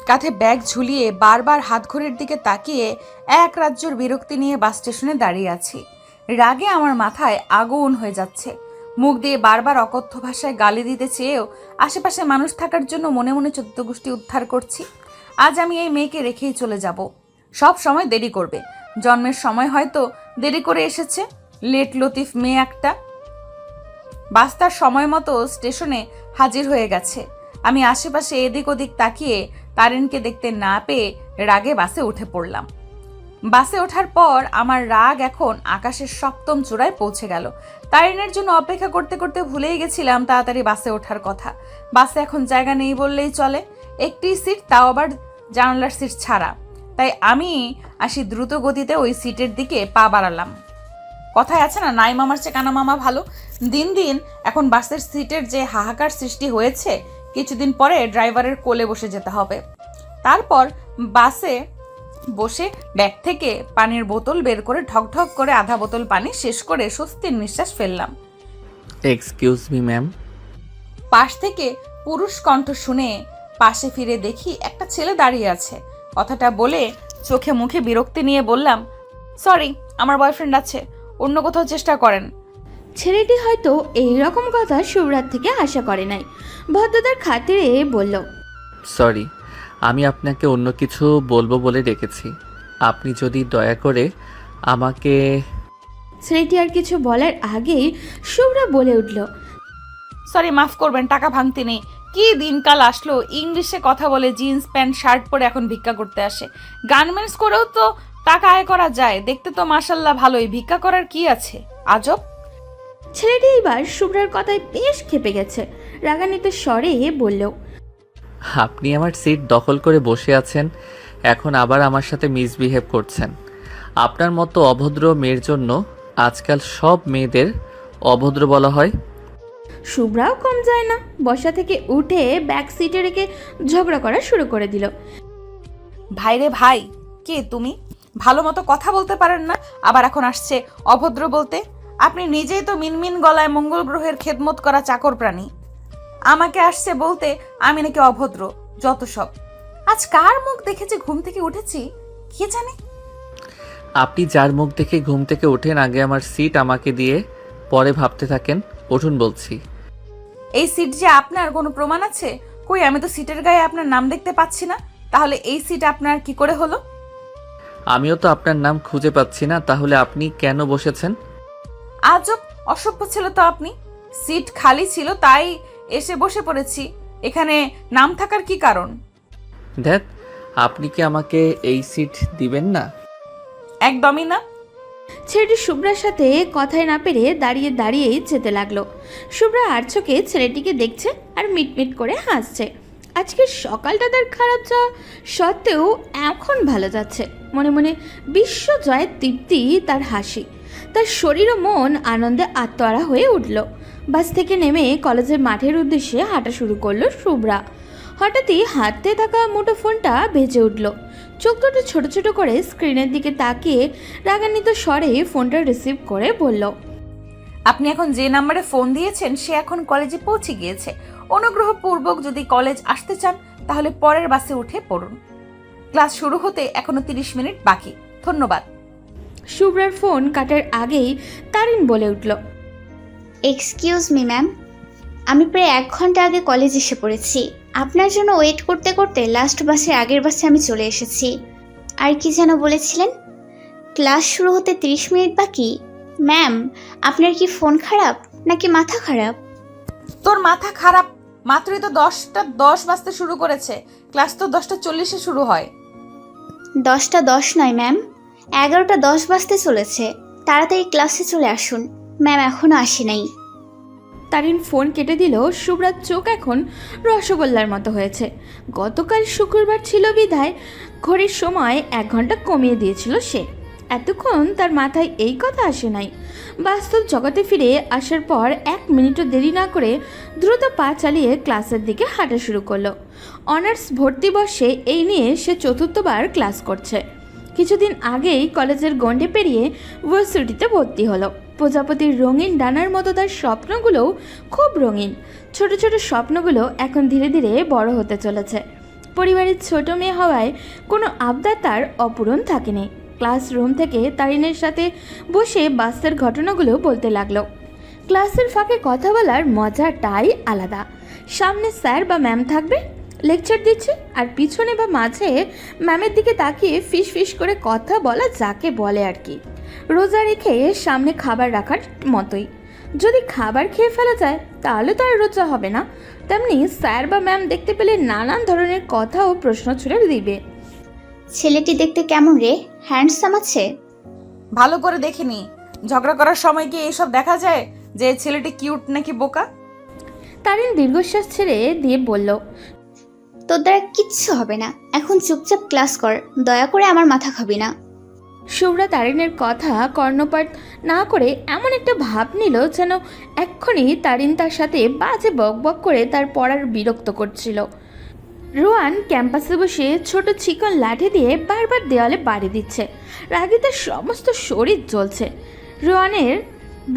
কাঁধে ব্যাগ ঝুলিয়ে বারবার হাতঘড়ির দিকে তাকিয়ে এক রাজ্যর বিরক্তি নিয়ে বাস স্টেশনে দাঁড়িয়ে আছি। রাগে আমার মাথায় আগুন হয়ে যাচ্ছে। মুখ দিয়ে বারবার অকথ্য ভাষায় গালি দিতে চেয়েও আশেপাশে মানুষ থাকার জন্য মনে মনে 14 গোষ্ঠী উদ্ধার করছি। আজ আমি এই মেয়েকে রেখেই চলে যাব। সব সময় দেরি করবে, জন্মের সময় হয়তো দেরি করে এসেছে। লেট লতিফ মেয়ে একটা। বাস তার সময় মতো স্টেশনে হাজির হয়ে গেছে। আমি আশেপাশে এদিক ওদিক তাকিয়ে তারিনকে দেখতে না পেয়ে রাগে বাসে উঠে পড়লাম। বাসে ওঠার পর আমার রাগ এখন আকাশের সপ্তম চূড়ায় পৌঁছে গেল। তারিনের জন্য অপেক্ষা করতে করতে ভুলেই গেছিলাম তাড়াতাড়ি বাসে ওঠার কথা। বাসে এখন জায়গা নেই বললেই চলে, একটি সিট, তাও আবার জানালার সিট ছাড়া। তাই আমি আসি দ্রুত গতিতে ওই সিটের দিকে পা বাড়ালাম। কথায় আছে না, নাই মামার চেয়ে কানা মামা ভালো। দিন দিন এখন বাসের সিটের যে হাহাকার সৃষ্টি হয়েছে, কিছুদিন পরে ড্রাইভারের কোলে বসে যেতে হবে। তারপর বাসে বসে ব্যাগ থেকে পানির বোতল বের করে ঢকঢক করে আধা বোতল পানি শেষ করে স্বস্তির নিঃশ্বাস ফেললাম। Excuse me ma'am. পাশ থেকে পুরুষ কণ্ঠ শুনে পাশে ফিরে দেখি একটা ছেলে দাঁড়িয়ে আছে। কথাটা বলে চোখে মুখে বিরক্তি নিয়ে বললাম, সরি, আমার বয়ফ্রেন্ড আছে, অন্য কোথাও চেষ্টা করেন। ছেলেটি হয়তো এই রকম কথা শুভরাত থেকে আশা করে নাই। ভদ্রতার খাতিরে বলল, সরি, আমি আপনাকে অন্য কিছু বলবো বলে ডেকেছি। আপনি যদি দয়া করে আমাকে। ছেলেটি আর কিছু বলার আগেই শুভ্রা বলে উঠল, সরি, মাফ করবেন, টাকা ভাঙতে নেই। কি দিনকাল আসলো, ইংলিশে কথা বলে জিন্স প্যান্ট শার্ট পরে এখন ভিক্ষা করতে আসে। গার্মেন্টস করেও তো টাকা আয় করা যায়, দেখতে তো মাশাল্লাহ ভালোই, ভিক্ষা করার কি আছে, আজব। ছেলেটি এবার শুভ্রার কথায় বেশ ক্ষেপে গেছে। রাগান্বিত স্বরে বলল, আপনি আমার সিট দখল করে বসে আছেন, এখন আবার আমার সাথে মিসবিহেভ করছেন। আপনার মতো অভদ্র মেয়ের জন্য আজকাল সব মেয়েদের অভদ্র বলা হয়। শুভ্রাও কম যায় না, বসা থেকে উঠে ব্যাক সিটে রেখে ঝগড়া করা শুরু করে দিল। ভাইরে ভাই, কে তুমি? ভালো মতো কথা বলতে পারেন না, আবার এখন আসছে অভদ্র বলতে। আপনি নিজেই তো মিনমিন গলায় মঙ্গল গ্রহের খেদমত করা চাকর প্রাণী, আমাকে আসছে বলতে আমি নাকি অভদ্র। যত সব। আজ কার মুখ দেখেছি ঘুম থেকে উঠেছি কে জানে। আপনি যার মুখ দেখে ঘুম থেকে ওঠেন, আগে আমার সিট আমাকে দিয়ে পরে ভাবতে থাকেন। উঠুন বলছি। এই সিট যে আপনার কোনো প্রমাণ আছে? কই, আমি তো সিটের গায়ে আপনার নাম দেখতে পাচ্ছি না। তাহলে এই সিট আপনার কি করে হলো? আমিও তো আপনার নাম খুঁজে পাচ্ছি না, তাহলে আপনি কেন বসেছেন? আজব, অসভ্য ছিল তো আপনি। সিট খালি ছিল তাই এসে বসে পড়েছি। এখানে নাম থাকার কি কারণ? দেখ, আপনি কি আমাকে এই সিট দিবেন না? একদমই না। ছেলেটি শুভ্রার সাথে কথায় না পেরে দাঁড়িয়ে দাঁড়িয়েই যেতে লাগলো। শুভ্রা আর চোখে ছেলেটিকে দেখছে আর মিটমিট করে হাসছে। আজকের সকালটা তার খারাপ যাওয়া সত্ত্বেও এখন ভালো যাচ্ছে। মনে মনে বিশ্ব জয়ের তৃপ্তি তার হাসি। তার শরীর ও মন আনন্দে আত্মহারা হয়ে উঠল। বাস থেকে নেমে কলেজের মাঠের উদ্দেশ্যে হাঁটা শুরু করলো শুভ্রা। হঠাৎই হাতে থাকা মুঠো ফোনটা বেজে উঠল। চোখ দুটো ছোট ছোট করে স্ক্রিনের দিকে তাকিয়ে রাগান্বিত স্বরে ফোনটা রিসিভ করে বলল, আপনি এখন যে নাম্বারে ফোন দিয়েছেন সে এখন কলেজে পৌঁছে গিয়েছে। অনুগ্রহপূর্বক যদি কলেজ আসতে চান তাহলে পরের বাসে উঠে পড়ুন। ক্লাস শুরু হতে এখনো 30 মিনিট বাকি। ধন্যবাদ। শুভ্রার ফোন কাটার আগেই তারিন বলে উঠল, এক্সকিউজ মি ম্যাম, আমি প্রায় 1 ঘন্টা আগে কলেজ এসে পড়েছি। আপনার জন্য ওয়েট করতে করতে লাস্ট বাসের আগের বাসে আমি চলে এসেছি। আর কি যেন বলেছিলেন? ক্লাস শুরু হতে 30 মিনিট বাকি। ম্যাম, আপনার কি ফোন খারাপ নাকি মাথা খারাপ? তোর মাথা খারাপ? মাত্রই তো 10টা 10 বাজতে শুরু করেছে। ক্লাস তো 10টা 40-এ শুরু হয়। 10টা 10 নয় ম্যাম, 11টা 10 বাজতে চলেছে। তাড়াতাড়ি ক্লাসে চলে আসুন। ম্যাম এখনও আসি নাই। তারিন ফোন কেটে দিল। শুভ্রার চোখ এখন রসগোল্লার মতো হয়েছে। গতকাল শুক্রবার ছিল বিধায় ঘড়ির সময় 1 ঘন্টা কমিয়ে দিয়েছিল সে। এতক্ষণ তার মাথায় এই কথা আসে নাই। বাস্তব জগতে ফিরে আসার পর 1 মিনিটও দেরি না করে দ্রুত পা চালিয়ে ক্লাসের দিকে হাঁটা শুরু করলো। অনার্স ভর্তি বর্ষে এই নিয়ে সে 4র্থবার ক্লাস করছে। কিছুদিন আগেই কলেজের গণ্ডি পেরিয়ে ভার্সিটিতে ভর্তি হলো। প্রজাপতির রঙিন ডানার মতো তার স্বপ্নগুলোও খুব রঙিন। ছোট ছোট স্বপ্নগুলো এখন ধীরে ধীরে বড় হতে চলেছে। পরিবারের ছোট মেয়ে হওয়ায় কোনো আবদার তার অপূরণ থাকেনি। ক্লাসরুম থেকে তারিনের সাথে বসে বাসের ঘটনাগুলো বলতে লাগলো। ক্লাসের ফাঁকে কথা বলার মজাটাই আলাদা। সামনে স্যার বা ম্যাম থাকবে, লেকচার দিচ্ছে, আর পিছনে বা মাঝে ম্যামের দিকে তাকিয়ে ফিস ফিস করে কথা বলা, যাকে বলে আর কি রোজা রেখে সামনে খাবার রাখার মতোই। যদি খাবার খেয়ে ফেলা যায় তাহলে তো আর রোজা হবে না। তেমনি স্যার বা ম্যাম দেখতে পেলে নানান ধরনের কথা ও প্রশ্ন ছুড়ে দিবে। ছেলেটি দেখতে কেমন রে? হ্যান্ডসাম আছে? ভালো করে দেখিনি। ঝগড়া করার সময় কি এইসব দেখা যায় যে ছেলেটি কিউট নাকি বোকা? তারিন দীর্ঘশ্বাস ছেড়ে দিয়ে বলল, তোর দ্বারা কিচ্ছু হবে না, এখন চুপচাপ ক্লাস কর, দয়া করে আমার মাথা খাবি না। শুভ্রা তারিনের কথা কর্ণপাত না করে এমন একটা ভাব নিল যেন এক্ষুনি তারিন তার সাথে বাজে বক বক করে তার পড়ার বিরক্ত করছিল। রোয়ান ক্যাম্পাসে বসে ছোট চিকন লাঠি দিয়ে বারবার দেওয়ালে বাড়ি দিচ্ছে। রাগে তার সমস্ত শরীর জ্বলছে। রোয়ানের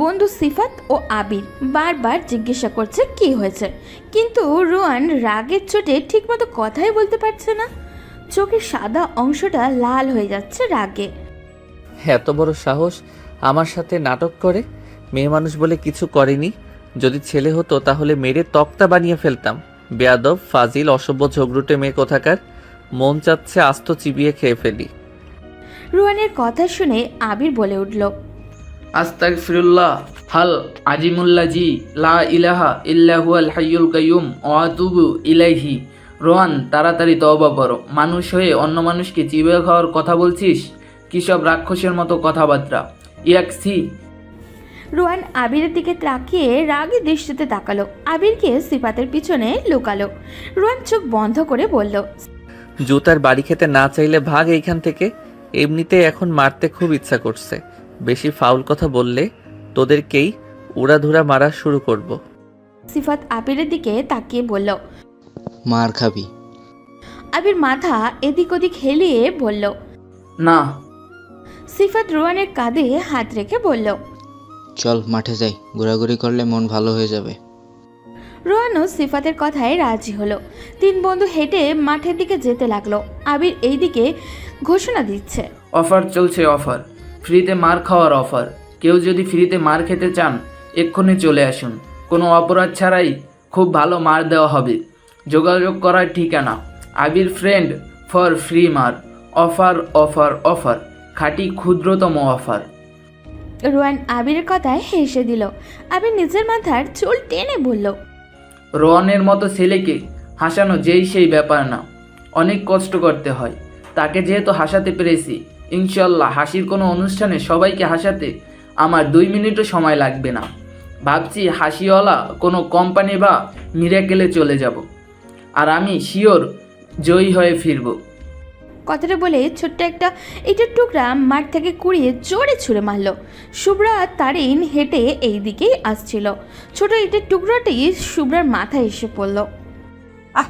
বন্ধু সিফাত ও আবির বারবার জিজ্ঞাসা করছে কি হয়েছে, কিন্তু রোয়ান রাগের চোটে ঠিকমতো কথাই বলতে পারছে না। চোখের সাদা অংশটা লাল হয়ে যাচ্ছে রাগে। এত বড় সাহস আমার সাথে নাটক করে! মেয়ে মানুষ বলে কিছু করেনি। যদি ছেলে হতো তাহলে মেরে তক্তা বানিয়ে ফেলতাম। বেয়াদব, ফাজিল, অসভ্য, ঝগড়ুটে মেয়ে কোথাকার। মন চাচ্ছে আস্ত চিবিয়ে খেয়ে ফেলি। রোয়ানের কথা শুনে আবির বলে উঠল, আস্তাগফিরুল্লাহ, হাল আজিমুল্লাজি লা ইলাহা ইল্লা হুয়াল হাইয়ুল কাইয়ুম ওয়া আতুবু ইলাইহি। রোহান, তাড়াতাড়ি তওবা করো। মানুষ হয়ে অন্য মানুষকে চিবিয়ে খাওয়ার কথা বলছিস? কি সব রাক্ষসের মতো কথাবার্তা! ইয়াকসি। রোয়ান আবিরের দিকে তাকিয়ে রাগী দৃষ্টিতে তাকালো। আবিরকে সিফাতের পিছনে লুকালো। রোয়ান চোখ বন্ধ করে বলল, জুতার বাড়ি খেতে না চাইলে ভাগ এইখান থেকে। এমনিতে এখন মারতে খুব ইচ্ছা করছে। বেশি ফাউল কথা বললে তোদেরকেই উড়াধুরা মারা শুরু করব। সিফাত আবিরের দিকে তাকিয়ে বলল, মার খাবি। আবির মাথা এদিক ওদিক হেলিয়ে বলল, না। সিফাত রোয়ানের কাঁধে হাত রেখে বলল, চল মাঠে যাই, ঘোরাঘুরি করলে মন ভালো হয়ে যাবে। রোয়ানও সিফাতের কথায় রাজি হলো। তিন বন্ধু হেঁটে মাঠের দিকে যেতে লাগলো। আবির এই দিকে ঘোষণা দিচ্ছে, অফার চলছে, অফার, ফ্রিতে মার খাওয়ার অফার। কেউ যদি ফ্রিতে মার খেতে চান এক্ষুনি চলে আসুন। কোনো অপরাধ ছাড়াই খুব ভালো মার দেওয়া হবে। যোগাযোগ করার ঠিকানা আবির ফ্রেন্ড ফর ফ্রি মার। অফার অফার অফার, খাঁটি ক্ষুদ্রতম অফার। রোয়ান আবিরের কথায় হেসে দিল। আবির নিজের মাথার চুল টেনে বলল, রোহনের মতো ছেলেকে হাসানো যেই সেই ব্যাপার না, অনেক কষ্ট করতে হয়। তাকে যেহেতু হাসাতে পেরেছি, ইনশাল্লাহ হাসির কোনো অনুষ্ঠানে সবাইকে হাসাতে আমার 2 মিনিটও সময় লাগবে না। ভাবছি হাসিওয়ালা কোনো কোম্পানি বা মিরাকেলে চলে যাব, আর আমি শিওর জয়ী হয়ে ফিরব। কথাটা বলে ছোট্ট একটা ইটের টুকরা মাঠ থেকে কুড়িয়ে জোরে ছুঁড়ে মারল। শুভ্রা আর তারিন হেঁটে এই দিকেই আসছিল। ছোট ইটের টুকরাটি শুভ্রার মাথায় এসে পড়ল। আহ!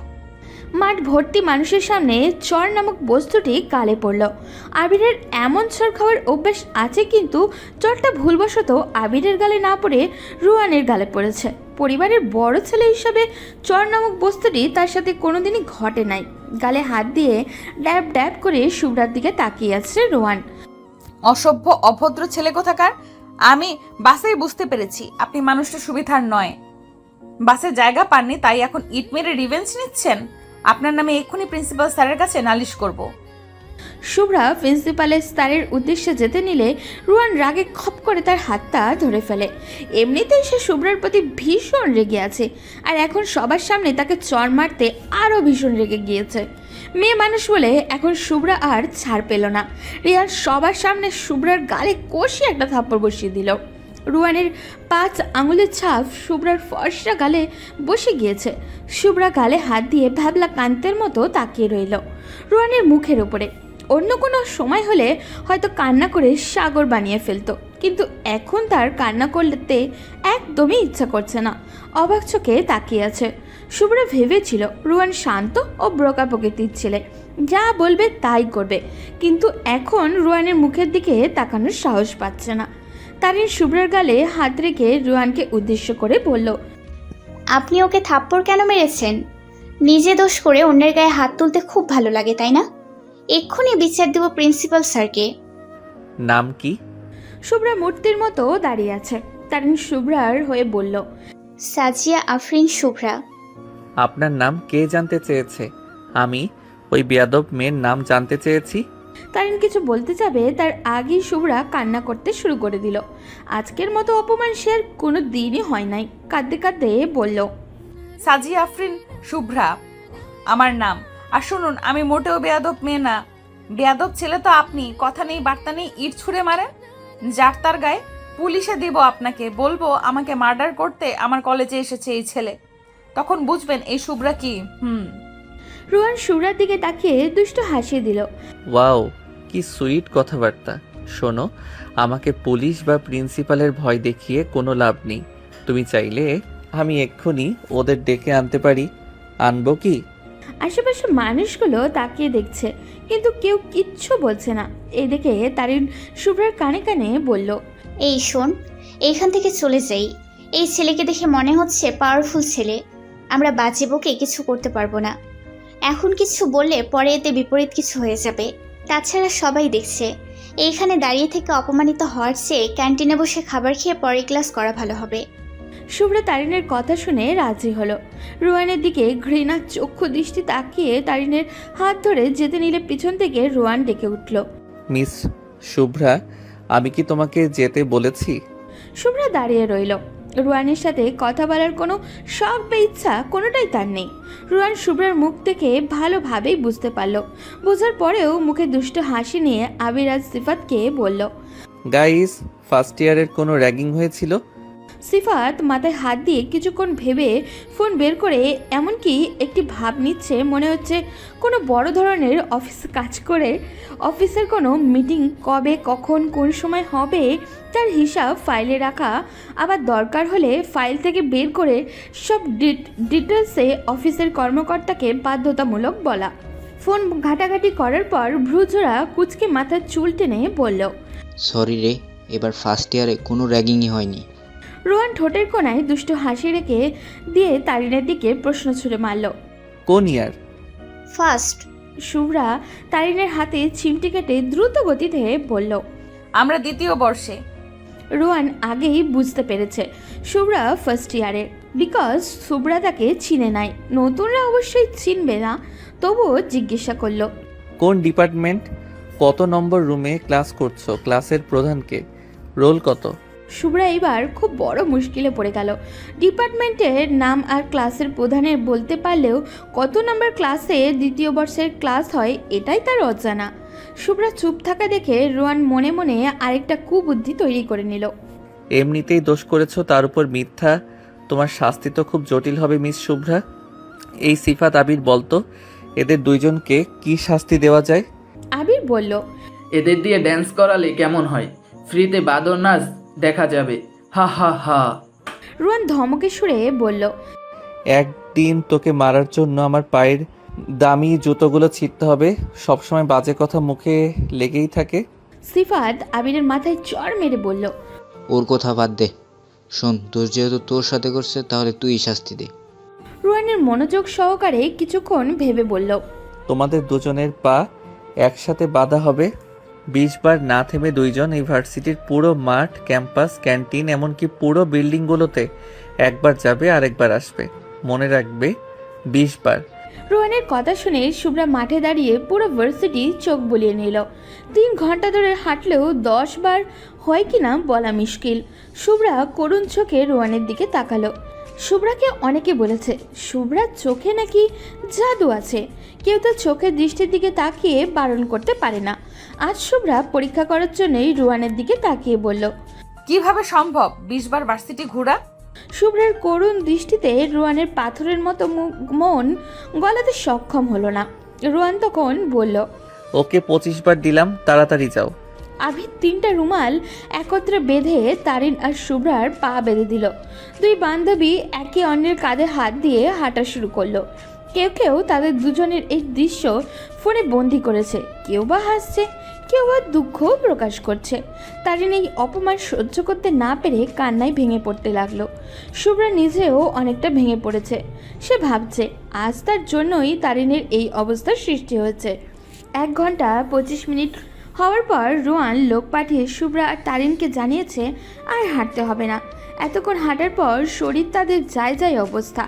মাঠ ভর্তি মানুষের সামনে চর নামক বস্তুটি গালে পড়ল। আবিরের এমন চর খাওয়ার অভ্যাস আছে, কিন্তু চরটা ভুলবশত আবিরের গালে না পড়ে রুয়ানের গালে পড়েছে। পরিবারের বড় ছেলে হিসাবে চর নামক বস্তুটি তার সাথে কোনোদিনই ঘটে নাই। গালে হাত দিয়ে ড্যাব ড্যাব করে শুভ্রার দিকে তাকিয়ে আছে রোয়ান। অসভ্য, অভদ্র ছেলে কোথাকার! আমি বাসেই বুঝতে পেরেছি আপনি মানুষটা সুবিধার নয়। বাসে জায়গা পাননি তাই এখন ইট মেরে রিভেঞ্জ নিচ্ছেন। আপনার নামে এক্ষুনি প্রিন্সিপাল স্যারের কাছে নালিশ করব। শুভ্রা প্রিন্সিপালের স্যারের উদ্দেশ্যে যেতে নিলে রুয়ান রাগে খপ করে তার হাতটা ধরে ফেলে। এমনিতেই সে শুভ্রার প্রতি ভীষণ রেগে আছে, আর এখন সবার সামনে তাকে চড় মারতে আরও ভীষণ রেগে গিয়েছে। মেয়ে মানুষ বলে এখন শুভ্রা আর ছাড় পেল না। রিয়ান সবার সামনে শুভ্রার গালে কষি একটা থাপ্পড় বসিয়ে দিল। রুয়ানের 5 আঙুলের ছাপ শুভ্রার ফর্সা গালে বসে গিয়েছে। শুভ্রা গালে হাত দিয়ে ভ্যাবলা কান্তের মতো তাকিয়ে রইল রুয়ানের মুখের উপরে। অন্য কোনো সময় হলে হয়তো কান্না করে সাগর বানিয়ে ফেলতো, কিন্তু এখন তার কান্না করতে একদমই ইচ্ছা করছে না। অবাক চোখে তাকিয়ে আছে। শুভ্রা ভেবেছিল রুয়ান শান্ত ও ব্রোকা প্রকৃতির ছেলে, যা বলবে তাই করবে, কিন্তু এখন রুয়ানের মুখের দিকে তাকানোর সাহস পাচ্ছে না। তারিন শুভ্রার গালে হাত রেখে রুয়ানকে উদ্দেশ্য করে বলল, আপনি ওকে থাপ্পড় কেন মেরেছেন? নিজে দোষ করে অন্যের গায়ে হাত তুলতে খুব ভালো লাগে, তাই না? এক্ষুনি বিচার দেব প্রিন্সিপাল স্যারকে। নাম কি? শুভ্রা মূর্তির মতো দাঁড়িয়ে আছে। তারিন শুভ্রার হয়ে বলল, সাজিয়া আফরিন শুভ্রা। আপনার নাম কে জানতে চেয়েছে? আমি ওই বেয়াদব মেয়ের নাম জানতে চেয়েছি। তারিন কিছু বলতে যাবে তার আগেই শুভ্রা কান্না করতে শুরু করে দিল। আজকের মতো অপমান সে আর কোনো দিনই হয় নাই। কাঁদতে কাঁদতে বলল, সাজিয়া আফরিন শুভ্রা আমার নাম। আর শুনুন, আমি মোটেও বেয়াদব মেয়ে না। বেয়াদব ছেলে তো আপনি। কথা নেই বার্তা নেই ইট ছুঁড়ে মারেন। যার তার গায়ে পুলিশে দিব আপনাকে। বলবো আমাকে মার্ডার করতে আমার কলেজে এসেছে এই ছেলে। তখন বুঝবেন এই শুভ্রা কি। রোহান শুভ্রার দিকে তাকিয়ে দুষ্টু হাসি দিল। ওয়াও, কি সুইট কথাবার্তা। শোনো, আমাকে পুলিশ বা প্রিন্সিপালের ভয় দেখিয়ে কোনো লাভ নেই। তুমি চাইলে আমি এক্ষুনি ওদের ডেকে আনতে পারি। আনবো কি? আশেপাশে মানুষগুলো তাকিয়ে দেখছে, কিন্তু কেউ কিচ্ছু বলছে না। এই দেখে তারিন শুভ্রার কানে কানে বলল, এই শোন, এইখান থেকে চলে যাই। এই ছেলেকে দেখে মনে হচ্ছে পাওয়ারফুল ছেলে। আমরা বাজে বকে কিছু করতে পারবো না। এখন কিছু বললে পরে এতে বিপরীত কিছু হয়ে যাবে। তাছাড়া সবাই দেখছে। এইখানে দাঁড়িয়ে থেকে অপমানিত হওয়ার চেয়ে ক্যান্টিনে বসে খাবার খেয়ে পরে ক্লাস করা ভালো হবে। শুভ্রা তারিনের কথা শুনে রাজি হলো। রোয়ানের দিকে ঘৃণার চক্ষু দৃষ্টি তাকিয়ে তারিনের হাত ধরে যেতে নিলে পিছন থেকে রোয়ান ডেকে উঠল, মিস শুভ্রা, আমি কি তোমাকে যেতে বলেছি? শুভ্রা দাঁড়িয়ে রইল। রোয়ানের সাথে কথা বলার কোনো শখ বা ইচ্ছা কোনোটাই তার নেই। রোয়ান শুভ্রার মুখ দেখে ভালোভাবেই বুঝতে পারল। বোঝার পরেও মুখে দুষ্ট হাসি নিয়ে আবির আজ সিফাতকে বলল, গাইস, ফার্স্ট ইয়ারের কোনো র্যাগিং হয়েছিল? সিফাত মাথায় হাত দিয়ে কিছুক্ষণ ভেবে ফোন বের করে এমনকি একটি ভাব নিচ্ছে, মনে হচ্ছে কোনো বড় ধরনের অফিসে কাজ করে অফিসের কোনো মিটিং কবে কখন কোন সময় হবে তার হিসাব ফাইলে রাখা, আবার দরকার হলে ফাইল থেকে বের করে সব ডিটেলসে অফিসের কর্মকর্তাকে বাধ্যতামূলক বলা। ফোন ঘাটাঘাটি করার পর ভ্রুজোড়া কুচকে মাথার চুল টেনে বলল, সরি রে, এবার ফার্স্ট ইয়ারে কোনো র্যাগিংই হয়নি। রোহান ঠোঁটের কোণায় দুষ্ট হাসি রেখে দিয়ে তারিনের দিকে প্রশ্ন ছুড়ে মারল, কোন ইয়ার? ফার্স্ট। শুভ্রা তারিনের হাতে চিমটি কেটে দ্রুত গতিতে বলল, আমরা দ্বিতীয় বর্ষে। রোহান আগেই বুঝতে পেরেছে শুভ্রা ফার্স্ট ইয়ারে, বিকজ শুভ্রা তাকে চিনে নাই। নতুনরা অবশ্যই চিনবে না, তবুও জিজ্ঞাসা করলো, কোন ডিপার্টমেন্ট? কত নম্বর রুমে ক্লাস করছো? ক্লাসের প্রধানকে? রোল কত? শুভ্রা এবার খুব বড় মুশকিলে পড়ে গেল। ডিপার্টমেন্টের নাম আর ক্লাসের প্রধানের বলতে পারলেও কত নম্বর ক্লাসে দ্বিতীয় বর্ষের ক্লাস হয় এটাই তার অজানা। শুভ্রা চুপ থাকা দেখে রোহান মনে মনে আরেকটা কুবুদ্ধি তৈরি করে নিল। এমনিতেই দোষ করেছো, তার উপর মিথ্যা। তোমার শাস্তি তো খুব জটিল হবে মিস শুভ্রা। এই সিফাত, আবির, বলতো এদের দুইজনকে কি শাস্তি দেওয়া যায়? আবির বলল, এদের দিয়ে ড্যান্স করালে কেমন হয়? ফ্রিতে বাদর নাচ দেখা যাবে। হা হা হা। রোহান ধমকে সুরে বলল, একদিন তোকে মারার জন্য আমার পায়ের দামি জুতোগুলো ছিঁড়তে হবে। সবসময় বাজে কথা মুখে লেগেই থাকে। সিফাত আবিরের মাথায় চড় মেরে বলল, ওর কথা বাদ দে। শোন, দোষ যেহেতু তোর সাথে করছে তাহলে তুই শাস্তি দে। রোহানের মনোযোগ সহকারে কিছুক্ষণ ভেবে বলল, তোমাদের দুজনের পা একসাথে বাঁধা হবে। 20 বার না থেমে দুইজন এই ভার্সিটির পুরো মাঠ, ক্যাম্পাস, ক্যান্টিন, এমনকি পুরো বিল্ডিংগুলোতে একবার যাবে আর একবার আসবে। মনে রাখবে, 20 বার। রোহানের কথা শুনে শুভ্রা মাঠে দাঁড়িয়ে পুরো ভার্সিটি চোখ বুলিয়ে নিল। 3 ঘন্টা ধরে হাঁটলেও 10 বার হয় কিনা বলা মুশকিল। শুভ্রা করুণ চোখে রোহানের দিকে তাকালো। শুভ্রাকে অনেকে বলেছে শুভ্রার চোখে নাকি জাদু আছে, কেউ তো চোখের দৃষ্টির দিকে তাকিয়ে বারণ করতে পারে না। আজ শুভ্রা পরীক্ষা করার জন্যই রোহানের দিকে তাকিয়ে বলল, কিভাবে সম্ভব 20 বার ভার্সিটি ঘোরা? শুভ্রার করুণ দৃষ্টিতে রোহানের পাথরের মতো মন গলাতে সক্ষম হলো না। রোহান তখন বলল, ওকে 25 বার দিলাম, তাড়াতাড়ি যাও। আবির 3টা রুমাল একত্রে বেঁধে তারিন আর শুভ্রার পা বেঁধে দিল। 2 বান্ধবী একে অন্যের কাঁধে হাত দিয়ে হাঁটা শুরু করলো। কেউ কেউ তাদের দুজনের এই দৃশ্য ফোনে বন্দি করেছে, কেউ বা হাসছে, কেউ আর দুঃখও প্রকাশ করছে। তারিন এই অপমান সহ্য করতে না পেরে কান্নায় ভেঙে পড়তে লাগলো। শুভ্রা নিজেও অনেকটা ভেঙে পড়েছে। সে ভাবছে আজ তার জন্যই তারিনের এই অবস্থার সৃষ্টি হয়েছে। 1 ঘন্টা 25 মিনিট হওয়ার পর রোয়ান লোক পাঠিয়ে শুভ্রা আর তারিনকে জানিয়েছে আর হাঁটতে হবে না। এতক্ষণ হাঁটার পর শরীর তাদের যায় অবস্থা।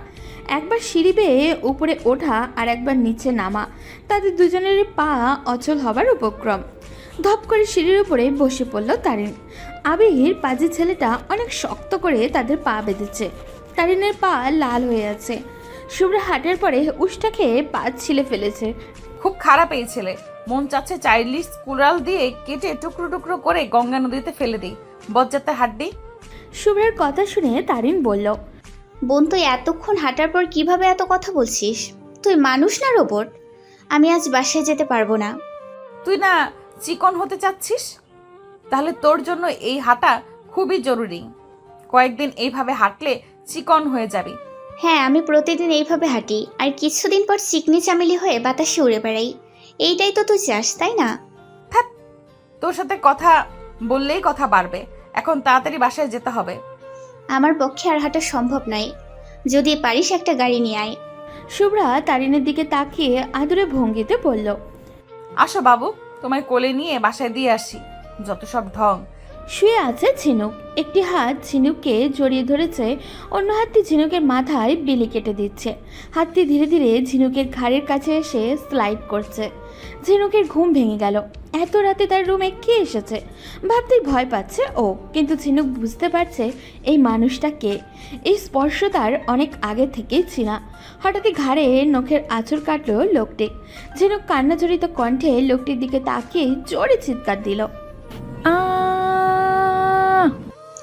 একবার সিঁড়ি বেয়ে উপরে ওঠা আর একবার নিচে নামা, তাদের দুজনেরই পা অচল হবার উপক্রম। ধপ করে সিঁড়ির উপরে বসে পড়ল তারিন। আবির পাজি ছেলেটা অনেক শক্ত করে তাদের পা বেঁধেছে। তারিনের পা লাল হয়ে আছে। শুভ্রা হাঁটার পরে উষ্টা খেয়ে পা ছিলে ফেলেছে। খুব খারাপ এই ছেলে। মন চাচ্ছে চাইল্ডিশ কুড়াল দিয়ে কেটে টুকরো টুকরো করে গঙ্গা নদীতে ফেলে দিই। বজ্জাতে হাড্ডি। শুভ্রার কথা শুনে তারিন বলল, বোন, তুই এতক্ষণ হাঁটার পর কিভাবে এত কথা বলছিস? তুই মানুষ না রোবট? আমি আজ বাসায় যেতে পারবো না। তুই না চিকন হতে চাচ্ছিস? তাহলে তোর জন্য এই হাঁটা খুবই জরুরি। কয়েকদিন এইভাবে হাঁটলে চিকন হয়ে যাবি। হ্যাঁ, আমি প্রতিদিন এইভাবে হাঁটি আর কিছুদিন পর চিকনি চামেলি হয়ে বাতাসে উড়ে বেড়াই। এইটাই তো তুই চাস, তাই না? তোর সাথে কথা বললেই কথা বাড়বে। এখন তাড়াতাড়ি বাসায় যেতে হবে। আমার পক্ষে আর হাঁটা সম্ভব নয়। যদি পারিস একটা গাড়ি নিয়ে আয়। শুভ্রা তারিনের দিকে তাকিয়ে আদুরে ভঙ্গিতে বলল, আসো বাবু, তোমায় কোলে নিয়ে বাসায় দিয়ে আসি। যত সব ঢং। শুয়ে আছে ঝিনুক। একটি হাত ঝিনুককে জড়িয়ে ধরেছে, অন্য হাতটি ঝিনুকের মাথায় বিলি কেটে দিচ্ছে। হাতটি ধীরে ধীরে ঝিনুকের ঘাড়ের কাছে এসে স্লাইড করছে। ঝিনুকের ঘুম ভেঙে গেল। এত রাতে তার রুমে কে এসেছে ভাবতেই ভয় পাচ্ছে ও। কিন্তু ঝিনুক বুঝতে পারছে এই মানুষটা কে। এই স্পর্শ তার অনেক আগে থেকেই ছিনা। হঠাৎই ঘাড়ে নখের আঁচড় কাটল লোকটি। ঝিনুক কান্নাজড়িত কণ্ঠে লোকটির দিকে তাকিয়ে জোরে চিৎকার দিল,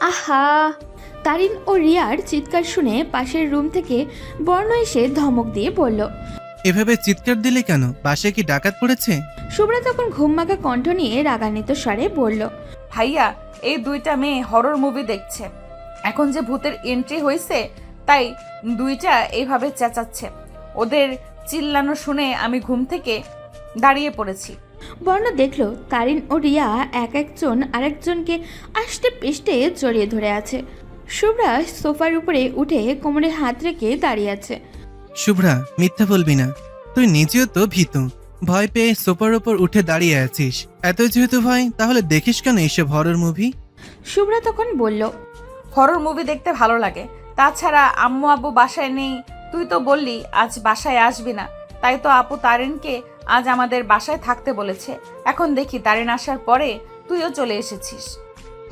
আহা! তারিন ও রিয়ার চিৎকার শুনে পাশের রুম থেকে বর্ণ এসে ধমক দিয়ে বলল, এভাবে চিৎকার দিলে কেন? বাসায় কি ডাকাত পড়েছে? শুভ্রা তখন ঘুমমাখা কণ্ঠ নিয়ে রাগান্বিত স্বরে বলল, ভাইয়া, এই দুইটা মেয়ে হরর মুভি দেখছে। এখন যে ভূতের এন্ট্রি হয়েছে তাই দুইটা এইভাবে চেঁচাচ্ছে। ওদের চিল্লানো শুনে আমি ঘুম থেকে দাঁড়িয়ে পড়েছি। বর্ণ দেখল তারিন ও রিয়া এক একজন আরেকজনকে আষ্টে পিষ্টে জড়িয়ে ধরে আছে। শুভ্রা সোফার উপরে উঠে কোমরে হাত রেখে দাঁড়িয়ে আছে। শুভ্রা, মিথ্যা বলবি না। তুই নিজেও তো ভীতু। ভয় পেয়ে সোফার ওপর উঠে দাঁড়িয়ে আছিস। এত যেহেতু ভয়, তাহলে দেখিস কেন এইসব হরর মুভি? শুভ্রা তখন বলল, হরর মুভি দেখতে ভালো লাগে। তাছাড়া আম্মু আব্বু বাসায় নেই। তুই তো বললি আজ বাসায় আসবি না, তাই তো আপু তারিনকে আজ আমাদের বাসায় থাকতে বলেছে। এখন দেখি তারিন আসার পরে তুইও চলে এসেছিস।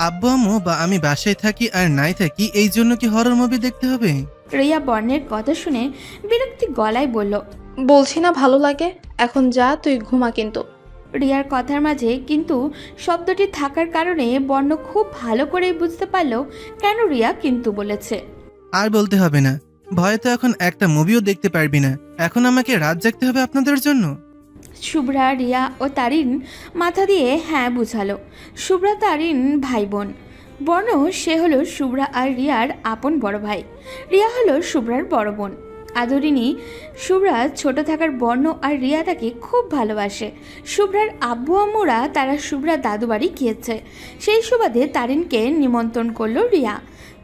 আব্বু আম্মু বা আমি বাসায় থাকি আর নাই থাকি, এই জন্য কি হরর মুভি দেখতে হবে? রিয়া বর্ণের কথা শুনে বিরক্তি গলায় বলল, বলছি না ভালো লাগে, এখন যা, তুই ঘুমা কিন্তু। রিয়ার কথার মাঝে কিন্তু শব্দটি থাকার কারণে বর্ণ খুব ভালো করে বুঝতে পারল কেন রিয়া কিন্তু বলেছে। আর বলতে হবে না, ভয়ে তো এখন একটা মুভিও দেখতে পারবি না। এখন আমাকে রাত জাগতে হবে আপনাদের জন্য? শুভ্রা, রিয়া ও তারিন মাথা দিয়ে হ্যাঁ বুঝালো। শুভ্রা তারিন ভাই বোন। বর্ণ সে হলো শুভ্রা আর রিয়ার আপন বড় ভাই। রিয়া হলো শুভ্রার বড় বোন। আদরিনী শুভ্রা ছোট থাকার বর্ণ আর রিয়া তাকে খুব ভালোবাসে। শুভ্রার আব্বু আম্মুরা তারা শুভ্রা দাদু বাড়ি গিয়েছে। সেই সুবাদে তারিনকে নিমন্ত্রণ করলো রিয়া।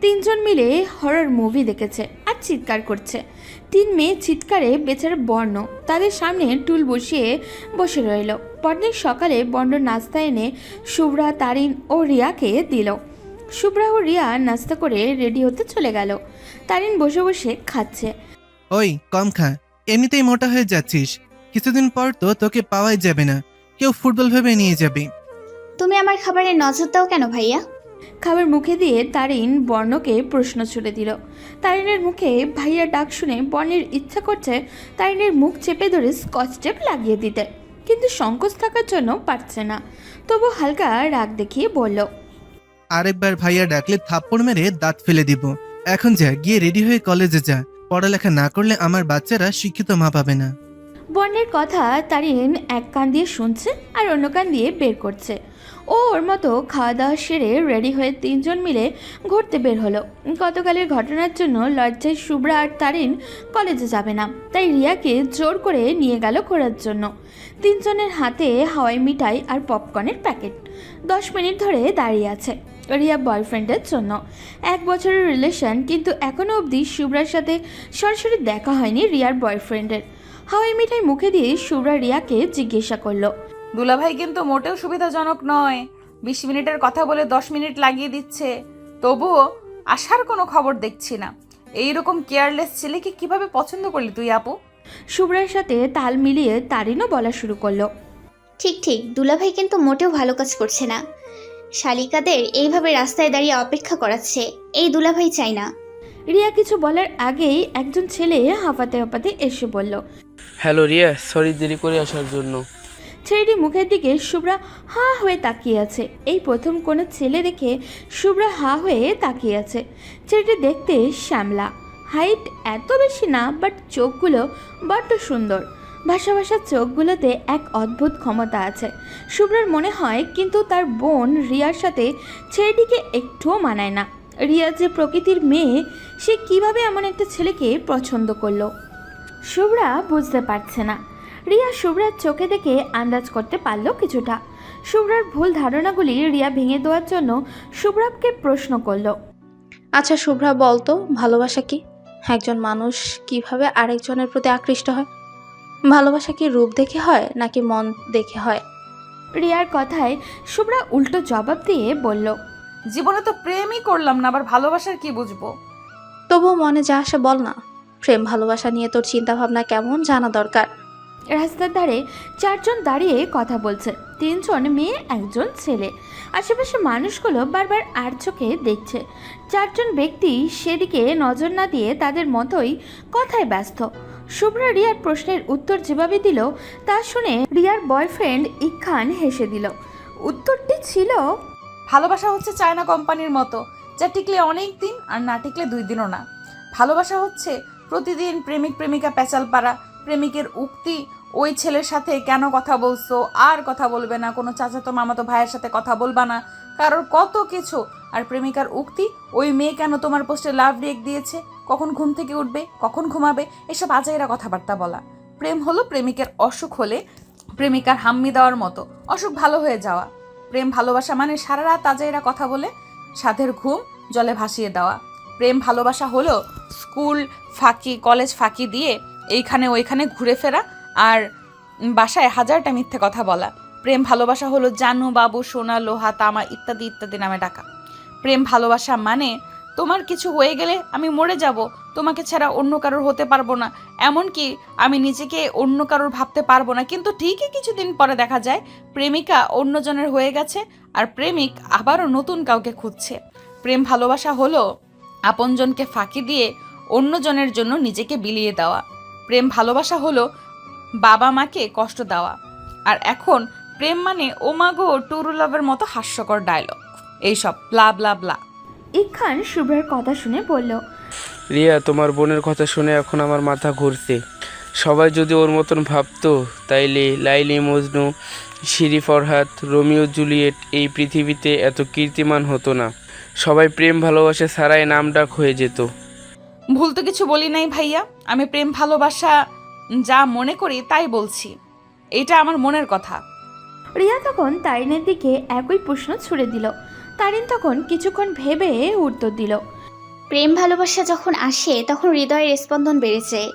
3 জন মিলে হরর মুভি দেখেছে আর চিৎকার করছে। 3 মেয়ে চিৎকারে বেচারা বর্ণ তাদের সামনে টুল বসিয়ে বসে রইল। পরদিন সকালে বর্ণ নাস্তা এনে শুভ্রা, তারিন ও রিয়াকে দিল। শুভ্রা ও রিয়া নাস্তা করে রেডি হতে চলে গেল। তারিন বসে বসে খাচ্ছে। ওই কম খা, এমনিতেই মোটা হয়ে যাচ্ছিস। কিছুদিন পর তো তোকে পাওয়াই যাবে না, কেউ ফুটবল ভেবে নিয়ে যাবে। তুমি আমার খাবারে নজর দাও কেন ভাইয়া? খাবার মুখে দিয়ে তারিন বর্ণকে প্রশ্ন ছুড়ে দিল। তারিনের মুখে ভাইয়া ডাক শুনে বর্ণের ইচ্ছা করছে তারিনের মুখ চেপে ধরে স্কচ টেপ লাগিয়ে দিতে, কিন্তু সংকোচ থাকার জন্য পারছে না। তবু হালকা রাগ দেখিয়ে বলল, আরেকবার ভাইয়া ডাকলে থাপ্পড় মেরে দাঁত ফেলে দিব। এখন যা, গিয়ে রেডি হয়ে কলেজে যা। পড়ালেখা না করলে আমার বাচ্চারা শিক্ষিত মা পাবে না। বর্ণের কথা তারিন এক কান দিয়ে শুনছে আর অন্য কান দিয়ে বের করছে। ও ওর মতো খাওয়া দাওয়া সেরে রেডি হয়ে 3 জন মিলে ঘুরতে বের হলো। গতকালের ঘটনার জন্য লজ্জায় শুভ্রা আর তারিন কলেজে যাবে না, তাই রিয়াকে জোর করে নিয়ে গেল ঘোরার জন্য। তিনজনের হাতে হাওয়াই মিঠাই আর পপকর্নের প্যাকেট। 10 মিনিট ধরে দাঁড়িয়ে আছে রিয়া বয়ফ্রেন্ডের জন্য। 1 বছরের রিলেশন, কিন্তু এখনও অবধি শুভ্রার সাথে সরাসরি দেখা হয়নি রিয়ার বয়ফ্রেন্ডের। হাওয়াই মিঠাই মুখে দিয়ে শুভ্রা রিয়াকে জিজ্ঞাসা করলো, দুলাভাই কিন্তু মোটেও সুবিধাজনক নয়। 20 মিনিটের কথা বলে 10 মিনিট লাগিয়ে দিচ্ছে, তবুও আসার কোনো খবর দেখছি না। এইরকম কেয়ারলেস ছেলেকে কিভাবে পছন্দ করলি তুই আপু? শুভ্রার সাথে তাল মিলিয়ে তারিনও বলা শুরু করলো, ঠিক ঠিক, দুলাভাই কিন্তু মোটেও ভালো কাজ করছে না। শালিকাদের এইভাবে রাস্তায় দাঁড়িয়ে অপেক্ষা করাচ্ছে, এই দুলাভাই চাই না। রিয়া কিছু বলার আগেই একজন ছেলে হাঁপাতে হাঁপাতে এসে বলল, হ্যালো রিয়া, সরি দেরি করে আসার জন্য। ছেলেটি মুখের দিকে শুভ্রা হা হয়ে তাকিয়ে আছে। এই প্রথম কোনো ছেলে দেখে শুভ্রা হা হয়ে তাকিয়ে আছে। ছেলেটি দেখতে শ্যামলা, হাইট এত বেশি না, বাট চোখগুলো বড্ড সুন্দর। ভাষা ভাষা চোখগুলোতে এক অদ্ভুত ক্ষমতা আছে। শুভ্রার মনে হয় কিন্তু তার বোন রিয়ার সাথে ছেলেটিকে একটুও মানায় না। রিয়া যে প্রকৃতির মেয়ে, সে কিভাবে এমন একটা ছেলেকে পছন্দ করলো শুভ্রা বুঝতে পারছে না। রিয়া শুভ্রার চোখে দেখে আন্দাজ করতে পারল কিছুটা। শুভ্রার ভুল ধারণাগুলি রিয়া ভেঙে দেওয়ার জন্য শুভ্রাকে প্রশ্ন করলো, আচ্ছা শুভ্রা, বলতো ভালোবাসা কি? একজন মানুষ কিভাবে আরেকজনের প্রতি আকৃষ্ট হয়? ভালোবাসা কি রূপ দেখে হয় নাকি মন দেখে হয়? রিয়ার কথায় শুভ্রা উল্টো জবাব দিয়ে বলল, জীবনে তো প্রেমই করলাম না, আবার ভালোবাসার কি বুঝবো? তবুও মনে যা আসে বল না। প্রেম ভালোবাসা নিয়ে তোর চিন্তা ভাবনা কেমন জানা দরকার। রাস্তার ধারে 4 জন দাঁড়িয়ে কথা বলছে, 3 জন মেয়ে, 1 জন ছেলে। আশেপাশে মানুষগুলো বারবার আর চোখে দেখছে। 4 জন ব্যক্তি সেদিকে নজর না দিয়ে তাদের মতোই কথায় ব্যস্ত। শুভ্রা রিয়ার প্রশ্নের উত্তর যেভাবে দিল তা শুনে রিয়ার বয়ফ্রেন্ড ইখান হেসে দিল। উত্তরটি ছিল, ভালোবাসা হচ্ছে চায়না কোম্পানির মতো, যা টিকলে অনেক দিন আর না টিকলে 2 দিনও না। ভালোবাসা হচ্ছে প্রতিদিন প্রেমিক প্রেমিকা প্যাচাল পাড়া, প্রেমিকের উক্তি, ওই ছেলের সাথে কেন কথা বলছো, আর কথা বলবে না, কোনো চাচাতো মামাতো ভাইয়ের সাথে কথা বলবা না, কারোর কত কিছু। আর প্রেমিকার উক্তি, ওই মেয়ে কেন তোমার পোস্টে লাভ রিয়েক্ট দিয়েছে, কখন ঘুম থেকে উঠবে, কখন ঘুমাবে, এসব আজাইরা কথাবার্তা বলা। প্রেম হলো প্রেমিকের অসুখ হলে প্রেমিকার হাম্মি দেওয়ার মতো, অসুখ ভালো হয়ে যাওয়া। প্রেম ভালোবাসা মানে সারা রাত আজাইরা কথা বলে সাধের ঘুম জলে ভাসিয়ে দেওয়া। প্রেম ভালোবাসা হলো স্কুল ফাঁকি, কলেজ ফাঁকি দিয়ে এইখানে ওইখানে ঘুরে ফেরা আর বাসায় 1000টা মিথ্যে কথা বলা। প্রেম ভালোবাসা হলো জানু, বাবু, সোনা, লোহা, তামা ইত্যাদি ইত্যাদি নামে ডাকা। প্রেম ভালোবাসা মানে তোমার কিছু হয়ে গেলে আমি মরে যাব, তোমাকে ছাড়া অন্য কারোর হতে পারবো না, এমনকি আমি নিজেকে অন্য কারোর ভাবতে পারবো না। কিন্তু ঠিকই কিছুদিন পরে দেখা যায় প্রেমিকা অন্যজনের হয়ে গেছে আর প্রেমিক আবারও নতুন কাউকে খুঁজছে। প্রেম ভালোবাসা হলো আপনজনকে ফাঁকি দিয়ে অন্যজনের জন্য নিজেকে বিলিয়ে দেওয়া। প্রেম ভালোবাসা হলো বাবা মাকে কষ্ট দেওয়া। আর এখন প্রেম মানে ও মাগো টুরু লাভের মতো হাস্যকর ডায়লগ, এইসব ব্লা ব্লা ব্লা। ইখান শুভ্রার কথা শুনে বলল, রিয়া, তোমার বোনের কথা শুনে এখন আমার মাথা ঘুরছে। সবাই যদি ওর মতন ভাবতো, তাইলে Laili Majnu, Siri Farhad, Romeo Juliet এই পৃথিবীতে এত কীর্তিমান হতো না। সবাই প্রেম ভালোবাসা ছাড়াই নাম ডাক হয়ে যেত। ভুল তো কিছু বলি নাই ভাইয়া, আমি প্রেম ভালোবাসা যা মনে করি তাই বলছি, এটা আমার মনের কথা। রিয়া তখন তারিনের দিকে একই প্রশ্ন ছুড়ে দিল। তারিন তখন কিছুক্ষণ ভেবে উত্তর দিল, প্রেম ভালোবাসা যখন আসে তখন হৃদয়ের স্পন্দন বেড়ে যায়,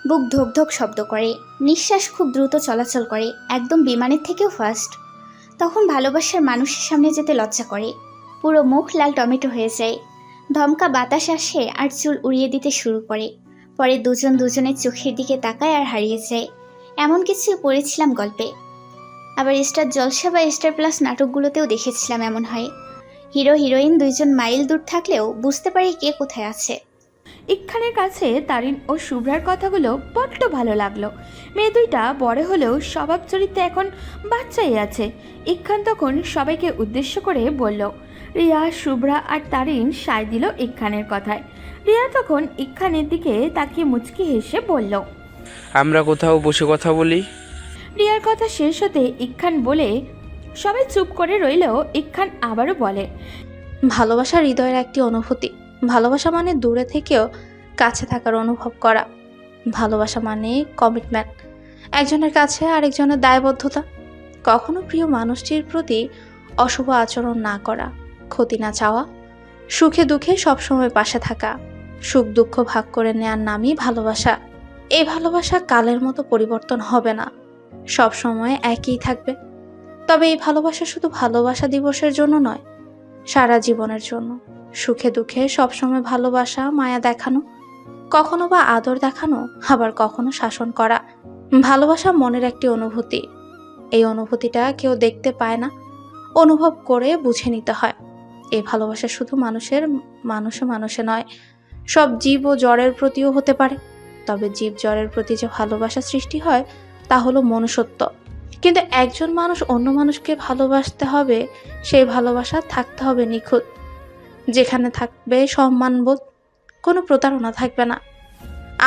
বুক ধক ধক শব্দ করে, নিঃশ্বাস খুব দ্রুত চলাচল করে, একদম বিমানের থেকেও ফাস্ট। তখন ভালোবাসার মানুষের সামনে যেতে লজ্জা করে, পুরো মুখ লাল টমেটো হয়ে যায়, ধমকা বাতাস আসে আর চুল উড়িয়ে দিতে শুরু করে। পরে দুজন দুজনের চোখের দিকে তাকায় আর হারিয়ে যায়। এমন কিছু পড়েছিলাম গল্পে, আবার স্টার জলসা বা স্টার প্লাস নাটকগুলোতেও দেখেছিলাম এমন হয়। হিরো হিরোইন 2 জন মাইল দূর থাকলেও বুঝতে পারি কে কোথায় আছে। ইখানের কাছে তারিন ও শুভ্রার কথাগুলো বড্ড ভালো লাগলো। মেয়ে দুইটা বড় হলেও স্বভাব চরিত্রে এখন বাচ্চাই আছে। ইখান তখন সবাইকে উদ্দেশ্য করে বলল। রিয়া, শুভ্রা আর তারিন সায় দিল ইখানের কথায়। রিয়া তখন ইখানের দিকে তাকিয়ে মুচকি হেসে বলল, আমরা কোথাও বসে কথা বলি। রিয়ার কথা শেষ হতে ইখান বলে সবাই চুপ করে রইলেও ইখান আবারও বলে, ভালোবাসা হৃদয়ের একটি অনুভূতি। ভালোবাসা মানে দূরে থেকেও কাছে থাকার অনুভব করা। ভালোবাসা মানে কমিটমেন্ট। একজনের কাছে আরেকজনের দায়বদ্ধতা। কখনো প্রিয় মানুষটির প্রতি অশুভ আচরণ না করা, ক্ষতি না চাওয়া, সুখে দুঃখে সবসময় পাশে থাকা, সুখ দুঃখ ভাগ করে নেয়ার নামই ভালোবাসা। এই ভালোবাসা কালের মতো পরিবর্তন হবে না, সব সময় একই থাকবে। তবে এই ভালোবাসা শুধু ভালোবাসা দিবসের জন্য নয়, সারা জীবনের জন্য। সুখে দুঃখে সবসময় ভালোবাসা, মায়া দেখানো, কখনো বা আদর দেখানো, আবার কখনো শাসন করা। ভালোবাসা মনের একটি অনুভূতি। এই অনুভূতিটা কেউ দেখতে পায় না, অনুভব করে বুঝে নিতে হয়। এই ভালোবাসা শুধু মানুষে নয়, সব জীব ও জড়ের প্রতিও হতে পারে। তবে জীব জড়ের প্রতি যে ভালোবাসা সৃষ্টি হয় তা হলো মনুষ্যত্ব। কিন্তু একজন মানুষ অন্য মানুষকে ভালোবাসতে হবে, সেই ভালোবাসা থাকতে হবে নিখুঁত, যেখানে থাকবে সম্মানবোধ, কোনো প্রতারণা থাকবে না।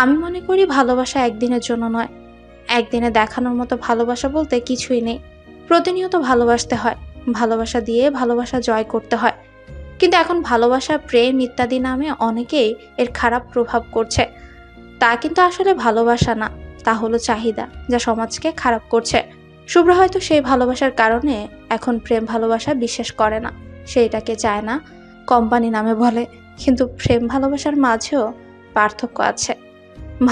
আমি মনে করি ভালোবাসা একদিনের জন্য নয়, একদিনে দেখানোর মতো ভালোবাসা বলতে কিছুই নেই। প্রতিনিয়ত ভালোবাসতে হয়, ভালোবাসা দিয়ে ভালোবাসা জয় করতে হয়। কিন্তু এখন ভালোবাসা, প্রেম ইত্যাদি নামে অনেকেই এর খারাপ প্রভাব করছে। তা কিন্তু আসলে ভালোবাসা না, তা হলো চাহিদা, যা সমাজকে খারাপ করছে। শুভ্র হয়তো সেই ভালোবাসার কারণে এখন প্রেম ভালোবাসা বিশ্বাস করে না, সে এটাকে চায় না, কোম্পানি নামে বলে। কিন্তু প্রেম ভালোবাসার মাঝেও পার্থক্য আছে।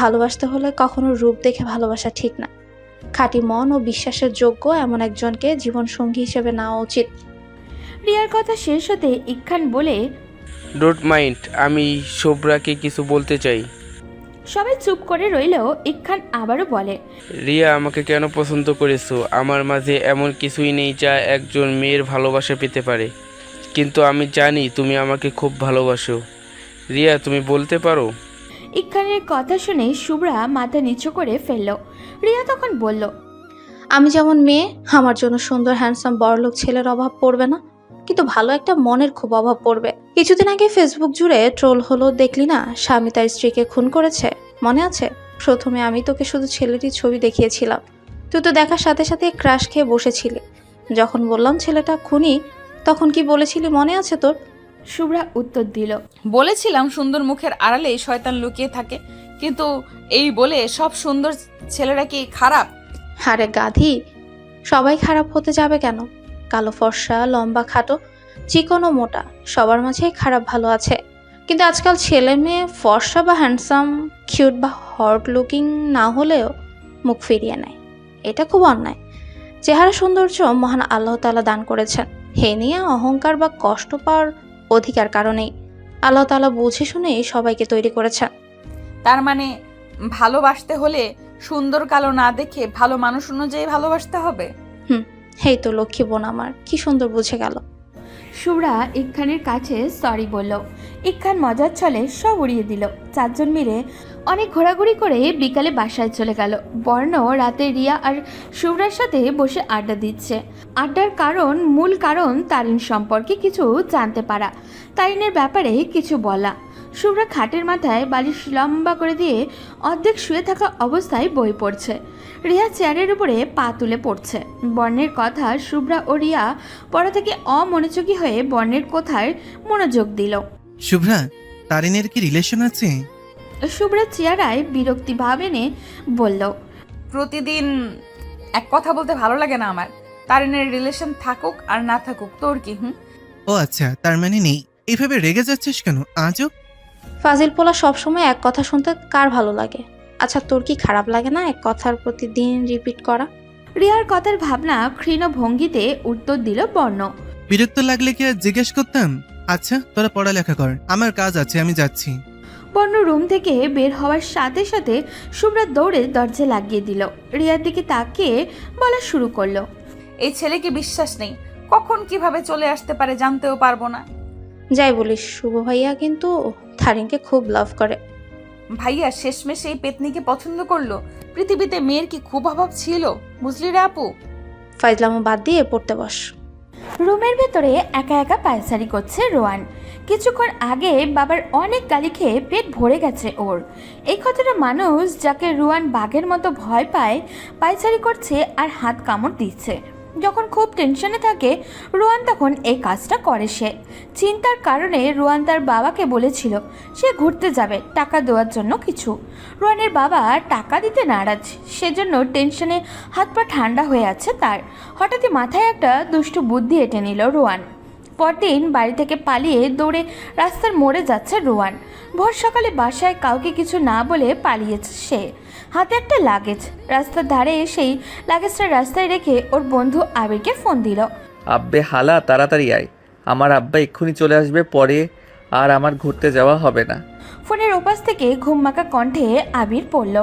ভালোবাসতে হলে কখনো রূপ দেখে ভালোবাসা ঠিক না। খাঁটি মন ও বিশ্বাসের যোগ্য এমন একজনকে জীবন সঙ্গী হিসেবে নেওয়া উচিত। রিয়ার কথা শেষ হতে ইকখান বলে, ডোন্ট মাইন্ড, আমি শুভ্রাকে কিছু বলতে চাই। সবাই চুপ করে রইলেও ইকখান আবারও বলে, রিয়া, আমাকে কেন পছন্দ করেছো? আমার মাঝে এমন কিছুই নেই যা একজন মেয়ের ভালোবাসা পেতে পারে, কিন্তু আমি জানি তুমি আমাকে খুব ভালোবাসো। রিয়া, তুমি বলতে পারো? ইকখানের কথা শুনে শুভ্রা মাথা নিচু করে ফেলল। রিয়া তখন বলল, আমি যেমন মেয়ে, আমার জন্য সুন্দর হ্যান্ডসাম বড়লোক ছেলের অভাব পড়বে না, কিন্তু ভালো একটা মনের খুব অভাব পড়বে। কিছুদিন আগে ফেসবুক জুড়ে ট্রোল হলো, দেখলি না? স্বামী তার স্ত্রীকে খুন করেছে, মনে আছে? প্রথমে আমি তোকে শুধু ছেলেটির ছবি দেখিয়েছিলাম, তুই তো দেখার সাথে সাথে ক্রাশ খেয়ে বসেছিলি। যখন বললাম ছেলেটা খুনি, তখন কি বলেছিলি মনে আছে তোর? শুভ্রা উত্তর দিল, বলেছিলাম সুন্দর মুখের আড়ালে শয়তান লুকিয়ে থাকে, কিন্তু এই বলে সব সুন্দর ছেলেরা কি খারাপ? আরে গাধি, সবাই খারাপ হতে যাবে কেন? কালো ফর্সা, লম্বা খাটো, চিকন ও মোটা, সবার মাঝেই খারাপ ভালো আছে। কিন্তু আজকাল ছেলে মেয়ে ফর্সা বা হ্যান্ডসাম, কিউট বা হট লুকিং না হলেও মুখ ফিরিয়ে নেয়। এটা খুব অন্যায়। চেহারা সৌন্দর্য মহান আল্লাহ তাআলা দান করেছেন, হে নিয়ে অহংকার বা কষ্ট পাওয়ার অধিকার কারণেই। আল্লাহ তাআলা বুঝে শুনে সবাইকে তৈরি করেছেন। তার মানে ভালোবাসতে হলে সুন্দর কালো না দেখে ভালো মানুষ অনুযায়ী ভালোবাসতে হবে? হেই তো লক্ষ্মী বোন আমার, কি সুন্দর বুঝে গেল। শুভ্রা ইকখানের কাছে সরি বলল। ইকখান মজার ছলে সব উড়িয়ে দিল। চারজন মিলে অনেক ঘোরাঘুরি করে বিকালে বাসায় চলে গেল। বর্ণ রাতে রিয়া আর শুভ্রার সাথে বসে আড্ডা দিচ্ছে। আড্ডার মূল কারণ তারিন সম্পর্কে কিছু জানতে পারা, তারিনের ব্যাপারে কিছু বলা। শুভ্রা খাটের মাথায় বালিশ লম্বা করে দিয়ে অর্ধেক শুয়ে থাকা অবস্থায় বই পড়ছে। রিয়া চেয়ারের উপরে পা তুলে পড়ছে। বর্ণের কথা শুভ্রা ও রিয়া পড়া থেকে অমনোযোগী হয়ে বর্ণের কথায় মনোযোগ দিল। শুভ্রা, তারিনের কি রিলেশন আছে? শুভ্রা চেয়ারায় বিরক্তি ভাব এনে বলল, প্রতিদিন এক কথা বলতে ভালো লাগে না আমার। তারিনের রিলেশন থাকুক আর না থাকুক তোর কি? ও আচ্ছা, তার মানে নেই। এইভাবে রেগে যাচ্ছিস কেন আজব? ফাজিল পোলা সবসময় এক কথা শুনতে কার ভালো লাগে? আচ্ছা, তোর কি খারাপ লাগে না এক কথার প্রতিদিন রিপিট করা? রিয়ার কথার ভাবনা ক্ষীণ ভঙ্গিতে উত্তর দিল বর্ণ। বিরক্ত লাগলে কি আর জিজ্ঞেস করতাম? আচ্ছা, তোরা পড়ালেখা কর, আমার কাজ আছে, আমি যাচ্ছি। বর্ণ রুম থেকে বের হওয়ার সাথে সাথে শুভ্রা দৌড়ে দরজা লাগিয়ে দিল। রিয়ার দিকে তাকিয়ে বলা শুরু করলো, এই ছেলেকে বিশ্বাস নেই, কখন কিভাবে চলে আসতে পারে জানতেও পারবো না। যাই বলিস, শুভ ভাইয়া কিন্তু তারিনকে খুব লাভ করে। ভাইয়া শেষমেশ এই পেতনিকে পছন্দ করলো। পৃথিবীতে মেয়ের কি খুব অভাব ছিল, বুঝলি রে আপু? ফাইজলামো বাদ দিয়ে পড়তে বস। রুমের ভেতরে একা একা পায়চারি করছে রোয়ান। কিছুক্ষণ আগে বাবার অনেক গালি খেয়ে পেট ভরে গেছে ওর। এই কথাটা মানুষ যাকে রোয়ান বাঘের মতো ভয় পায় পায়চারি করছে আর হাত কামড় দিচ্ছে। যখন খুব টেনশনে থাকে রোয়ান তখন এই কাজটা করে। সে চিন্তার কারণে রোয়ান তার বাবাকে বলেছিল সে ঘুরতে যাবে টাকা দেওয়ার জন্য কিছু। রোয়ানের বাবা টাকা দিতে নারাজ, সেজন্য টেনশনে হাত পা ঠান্ডা হয়ে আছে তার। হঠাৎই মাথায় একটা দুষ্টু বুদ্ধি এঁটে নিল রোয়ান। পরদিন বাড়ি থেকে পালিয়ে দৌড়ে রাস্তার মোড়ে যাচ্ছে রোয়ান। ভোর সকালে বাসায় কাউকে কিছু না বলে পালিয়েছে সে। হাতে একটা লাগেজ, রাস্তার ধারে এসেই লাগেজটা রাস্তায় রেখে ওর বন্ধু আবিরকে ফোন দিল। আব্বে হালা, তাড়াতাড়ি আয়, আমার আব্বা এক্ষুনি চলে আসবে, পরে আর আমার ঘুরতে যাওয়া হবে না। ফোনের ওপাশ থেকে ঘুমমাকা কণ্ঠে আবির পড়ল।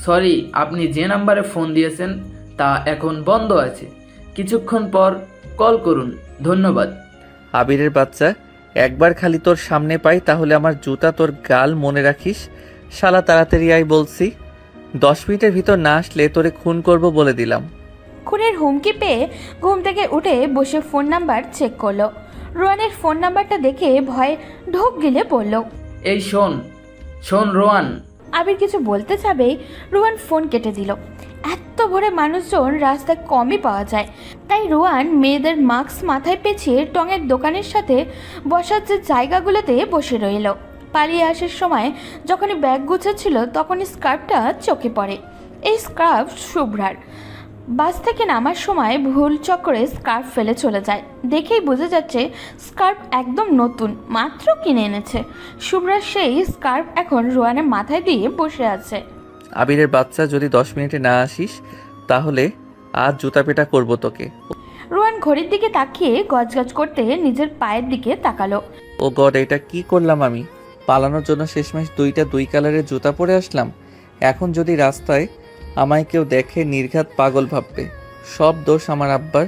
সরি, আপনি যে নাম্বারে ফোন দিয়েছেন তা এখন বন্ধ আছে, কিছুক্ষণ পর কল করুন, ধন্যবাদ। আবিরের বাচ্চা, একবার খালি তোর সামনে পাই তাহলে আমার জুতা তোর গাল মনে রাখিস। শালা তাড়াতাড়ি আয় বলছি, 10 মিনিটের ভিতর না আসলে তোরে খুন করব বলে দিলাম। খুনের হুমকি পেয়ে ঘুম থেকে উঠে বসে ফোন নাম্বার চেক করলো। রোয়ানের ফোন নাম্বারটা দেখে ভয়ে ঢোক গিলে বলল, এই শোন রোয়ান। আবির কিছু বলতে যাবে রোয়ান ফোন কেটে দিল। এত ভোরে মানুষজন রাস্তায় কমই পাওয়া যায়, তাই রোয়ান মেয়েদের মাস্ক মাথায় পেঁচিয়ে টঙের দোকানের সাথে বসার যে জায়গাগুলোতে বসে রইল। পালিয়ে আসার সময় যখনই ব্যাগ গুছাচ্ছিল তখনই স্কার্ফটা চোখে পড়ে। এই স্কার্ফ শুভ্রার। বাস থেকে নামার সময় ভুল চক্করে স্কার্ফ ফেলে চলে যায়। দেখেই বোঝা যাচ্ছে স্কার্ফ একদম নতুন, মাত্র কিনে এনেছে। শুভ্রার সেই স্কার্ফ এখন রোয়ানের মাথায় দিয়ে বসে আছে। আবিরের বাচ্চা, যদি 10 মিনিটে না আসিস তাহলে আজ জুতা পেটা করবো তোকে। রোয়ান ঘড়ির দিকে তাকিয়ে গজগজ করতে নিজের পায়ের দিকে তাকালো। ও গড, এটা কি করলাম আমি? পালানোর জন্য শেষমেশ 2টা 2 কালারের জুতা পরে আসলাম। এখন যদি রাস্তায় আমায় কেউ দেখে নির্ঘাত পাগল ভাববে। সব দোষ আমার আব্বার।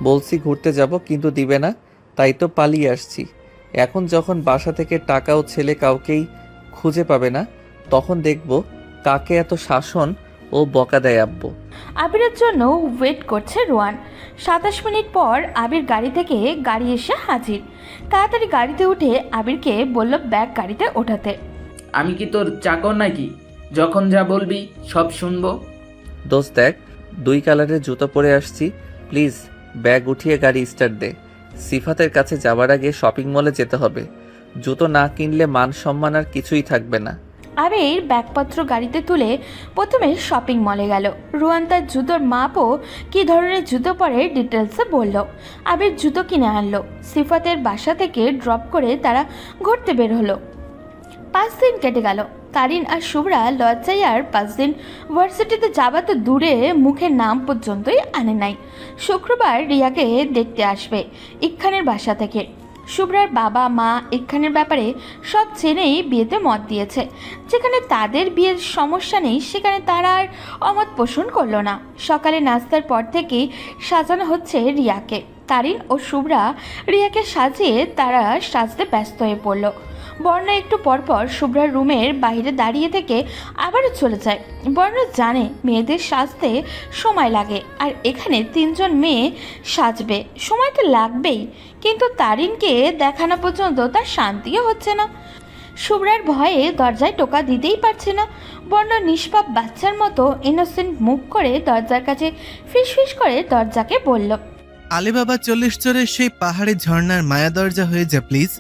বলছি ঘুরতে যাব, কিন্তু দিবে না, তাই তো পালিয়ে আসছি। এখন যখন বাসা থেকে টাকা ও ছেলে কাউকেই খুঁজে পাবে না, তখন দেখব কাকে এত শাসন ও বকা দেয় আব্বু। আবিরের জন্য ওয়েট করছে রোয়ান। 27 মিনিট পর আবির গাড়ি থেকে গাড়ি এসে হাজির। তাড়াতাড়ি গাড়িতে উঠে আবিরকে বলল ব্যাগ গাড়িতে ওঠাতে। আমি কি তোর চাকর নাকি? যখন যা বলবি সব শুনবো। দোস্ত দেখ, 2 কালারের জুতো পরে আসছি, প্লিজ ব্যাগ উঠিয়ে গাড়ি স্টার্ট দে। সিফাতের কাছে যাওয়ার আগে শপিং মলে যেতে হবে। জুতো না কিনলে মান সম্মান আর কিছুই থাকবে না। আবির ব্যাগপত্র গাড়িতে তুলে প্রথমে শপিং মলে গেল। রোয়ান তার জুতোর মাপ ও কী ধরনের জুতো পরে ডিটেলসে বলল। আবির জুতো কিনে আনলো। সিফাতের বাসা থেকে ড্রপ করে তারা ঘুরতে বের হলো। 5 দিন কেটে গেল। তারিন আর শুভ্রা লজ্জায় আর 5 দিন ভার্সিটিতে যাবা তো দূরে, মুখের নাম পর্যন্তই আনে নাই। শুক্রবার রিয়াকে দেখতে আসবে ইকখানের বাসা থেকে। শুভ্রার বাবা মা ইকখানের ব্যাপারে সব জেনেই বিয়েতে মত দিয়েছে। যেখানে তাদের বিয়ের সমস্যা নেই সেখানে তারা আর অমত পোষণ করলো না। সকালে নাস্তার পর থেকেই সাজানো হচ্ছে রিয়াকে। তারিন ও শুভ্রা রিয়াকে সাজিয়ে তারা সাজতে ব্যস্ত হয়ে পড়ল। বর্ণ একটু পরপর শুভ্রার রুমের বাইরে দাঁড়িয়ে থেকে আবারও চলে যায়। বর্ণ জানে মেয়েদের সাজতে সময় লাগে, আর এখানে 3 জন মেয়ে সাজবে, সময় তো লাগবেই। কিন্তু তারিনকে দেখানো পর্যন্ত তার শান্তিও হচ্ছে না। শুভ্রার ভয়ে দরজায় টোকা দিতেই পারছে না। বর্ণ নিষ্পাপ বাচ্চার মতো ইনোসেন্ট মুখ করে দরজার কাছে ফিসফিস করে দরজাকে বলল, আলিবাবা 40 চরের সেই পাহাড়ি ঝর্ণার মায়া দরজা হয়ে যা প্লিজ।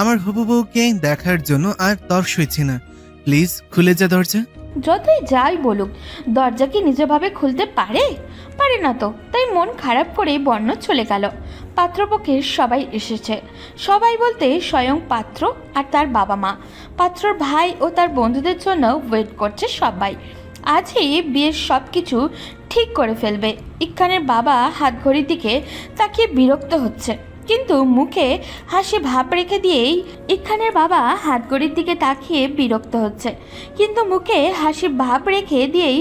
আমার হবু বউকে দেখার জন্য আর তর সইছে না, প্লিজ খুলে যা দরজা। যতই যাই বলুক দরজা কি নিজেভাবে খুলতে পারে? পারে না তো, তাই মন খারাপ করে বর্ণ চলে গেল। পাত্রপক্ষের সবাই এসেছে। সবাই বলতে স্বয়ং পাত্র আর তার বাবা মা, পাত্রর ভাই ও তার বন্ধুদের জন্য ওয়েট করছে সবাই। আজই বিয়ের সব কিছু ঠিক করে ফেলবে। ইকখানের বাবা হাত ঘড়ির দিকে তাকিয়ে বিরক্ত হচ্ছে, কিন্তু মুখে হাসি ভাব রেখে দিয়েই ইকখানের বাবা হাত ঘড়ির দিকে তাকিয়ে বিরক্ত হচ্ছে, কিন্তু মুখে হাসি ভাব রেখে দিয়েই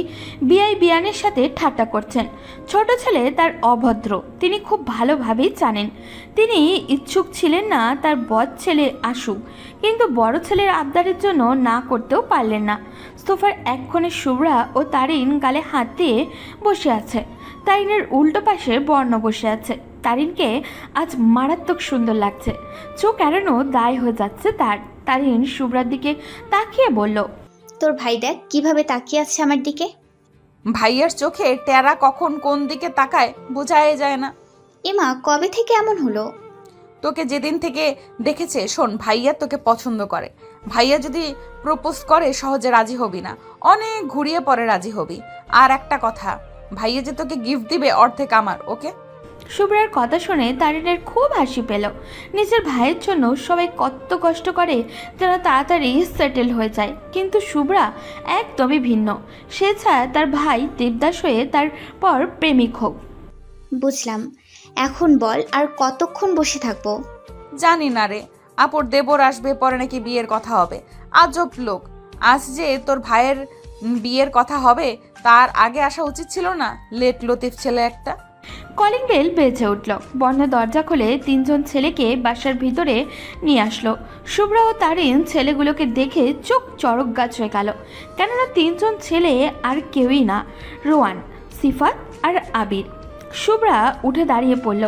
বিআই বিয়ানের সাথে ঠাট্টা করছেন। ছোট ছেলে তার অভদ্র, তিনি খুব ভালোভাবেই জানেন। তিনি ইচ্ছুক ছিলেন না তার বদ ছেলে আসুক, কিন্তু বড় ছেলের আবদারের জন্য না করতেও পারলেন না। সোফার এক কোণে শুভ্রা ও তারিন গালে হাত দিয়ে বসে আছে। তারিনের উল্টো পাশে বর্ণ বসে আছে। তারিনকে আজ মারাত্মক সুন্দর লাগছে, চোখ এড়ানো দায় হয়ে যাচ্ছে তার। তারিন শুভ্রার দিকে তাকিয়ে বলল, তোর ভাই দেখ কিভাবে তাকিয়ে আছে আমার দিকে। ভাইয়ার চোখে টেরা কখন কোন দিকে তাকায় বোঝাই যায় না। এমা কবে থেকে এমন হলো? তোকে যেদিন থেকে দেখেছে, শোন, ভাইয়া তোকে পছন্দ করে। ভাইয়া যদি প্রপোজ করে সহজে রাজি হবি না, অনেক ঘুরিয়ে পরে রাজি হবি। আর একটা কথা, ভাইয়া যে তোকে গিফট দিবে অর্ধেক আমার, ওকে? শুভ্রার কথা শুনে তারিনের খুব হাসি পেল। নিজের ভাইয়ের জন্য সবাই কত কষ্ট করে যেন তাড়াতাড়ি সেটেল হয়ে যায়, কিন্তু শুভ্রা একদমই ভিন্ন। সে চায় তার ভাই দেবদাস হয়ে তারপর প্রেমিক হোক। বুঝলাম। এখন বল, আর কতক্ষণ বসে থাকবো? জানি না রে, আপুর দেবর আসবে, পরে নাকি বিয়ের কথা হবে। আজব লোক। আজ যে তোর ভাইয়ের বিয়ের কথা হবে তার আগে আসা উচিত ছিল না? লেট লতিফ ছেলে একটা। কলিং বেল বেজে উঠল। বন্ধ দরজা খুলে 3 জন ছেলেকে বাসার ভিতরে নিয়ে আসলো। শুভ্রা ও তারিন ছেলেগুলোকে দেখে চোখ চড়ক গাছ হয়ে গেল, কেননা 3 জন ছেলে আর কেউই না, রোয়ান, সিফাত আর আবির। শুভ্রা উঠে দাঁড়িয়ে পড়ল।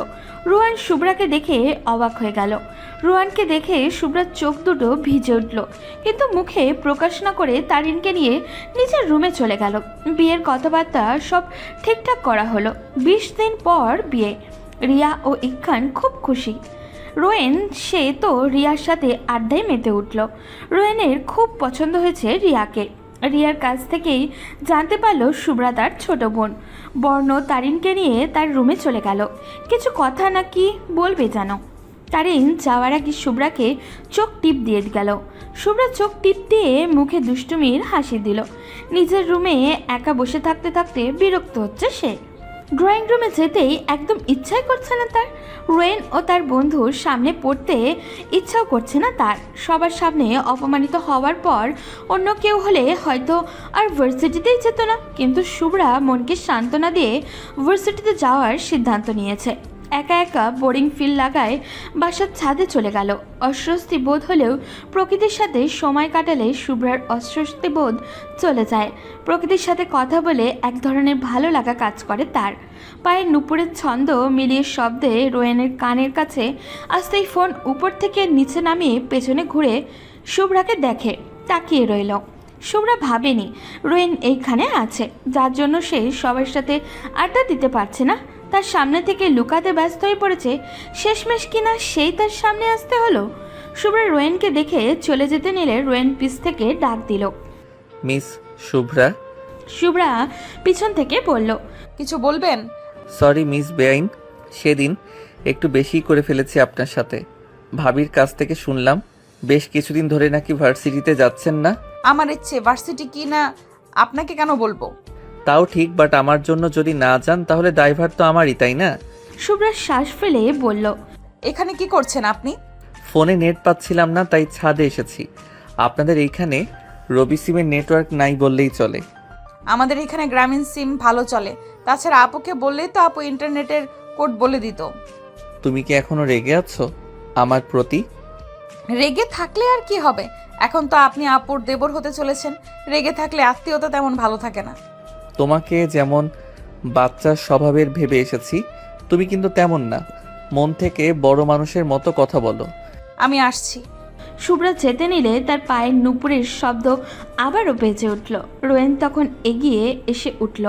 রোয়ান শুভ্রাকে দেখে অবাক হয়ে গেল। রোয়ানকে দেখে শুভ্রার চোখ দুটো ভিজে উঠল, কিন্তু মুখে প্রকাশ না করে তারিনকে নিয়ে নিজের রুমে চলে গেল। বিয়ের কথাবার্তা সব ঠিকঠাক করা হলো। 20 দিন পর বিয়ে। রিয়া ও ইকখান খুব খুশি। রোয়েন সে তো রিয়ার সাথে আড্ডায় মেতে উঠল। রোয়েনের খুব পছন্দ হয়েছে রিয়াকে। রিয়ার কাছ থেকেই জানতে পারলো শুভ্রা তার ছোট বোন। বর্ণ তারিনকে নিয়ে তার রুমে চলে গেল। কিছু কথা নাকি বলবে জানো। তারিন যাওয়ার আগে শুভ্রাকে চোখ টিপ দিয়ে গেল। শুভ্রা চোখ টিপ দিয়ে মুখে দুষ্টুমির হাসি দিল। নিজের রুমে একা বসে থাকতে থাকতে বিরক্ত হচ্ছে সে। ড্রয়িং রুমে যেতেই একদম ইচ্ছাই করছে না তার। রোয়েন ও তার বন্ধুর সামনে পড়তে ইচ্ছাও করছে না তার। সবার সামনে অপমানিত হওয়ার পর অন্য কেউ হলে হয়তো আর ভার্সিটিতেই যেত না, কিন্তু শুভ্রা মনকে সান্ত্বনা দিয়ে ভার্সিটিতে যাওয়ার সিদ্ধান্ত নিয়েছে। একা একা বোরিং ফিল লাগায় বাসার ছাদে চলে গেল। অস্বস্তি বোধ হলেও প্রকৃতির সাথে সময় কাটালে শুভ্রার অস্বস্তি বোধ চলে যায়। প্রকৃতির সাথে কথা বলে এক ধরনের ভালো লাগা কাজ করে তার। পায়ের নুপুরের ছন্দ মিলিয়ে শব্দে রোয়েনের কানের কাছে আসতেই ফোন উপর থেকে নিচে নামিয়ে পেছনে ঘুরে শুভ্রাকে দেখে তাকিয়ে রইল। শুভ্রা ভাবেনি রোয়েন এইখানে আছে, যার জন্য সে সবার সাথে আড্ডা দিতে পারছে না। তার সামনে থেকে লুকাতে ব্যস্ত হয়ে পড়েছে। শেষমেশ কিনা সেই তার সামনে আসতে হলো। শুভ্রা রোয়েনকে দেখে চলে যেতে নিলে রোয়েন পিছ থেকে ডাক দিল, মিস শুভ্রা। শুভ্রা পিছন থেকে বলল, কিছু বলবেন? সরি মিস বেআইন, সেদিন একটু বেশি করে ফেলেছি আপনার সাথে। ভাবির কাছ থেকে শুনলাম বেশ কিছুদিন ধরে নাকি ভার্সিটিতে যাচ্ছেন না। আমার ইচ্ছে, ভার্সিটি কি না আপনাকে কেন বলবো? তাও ঠিক, বাট আমার জন্য যদি না যান তাহলে ড্রাইভার তো আমারই, তাই না? শুভ্রা শ্বাস ফেলে বলল, এখানে কি করছেন আপনি? ফোনে নেট পাচ্ছিলাম না, তাই ছাদে এসেছি। আপনাদের এইখানে রবি সিমের নেটওয়ার্ক নাই বললেই চলে। আমাদের এখানে গ্রামীণ সিম ভালো চলে। তাছাড়া আপুকে বললেই তো আপু ইন্টারনেটের কোড বলে দিত। তুমি কি এখনো রেগে আছো আমার প্রতি? রেগে থাকলে আর কি হবে? এখন তো আপনি আপুর দেবর হতে চলেছেন। রেগে থাকলে আত্মীয়তা তেমন ভালো থাকে না। তোমাকে যেমন বাচ্চার স্বভাবের ভেবে এসেছি, তুমি কিন্তু তেমন না। মন থেকে বড় মানুষের মতো কথা বলো। আমি আসছি। শুভ্রা যেতে নিলে তার পায়ের নুপুরের শব্দ আবারও বেজে উঠল। রোয়েন তখন এগিয়ে এসে উঠল।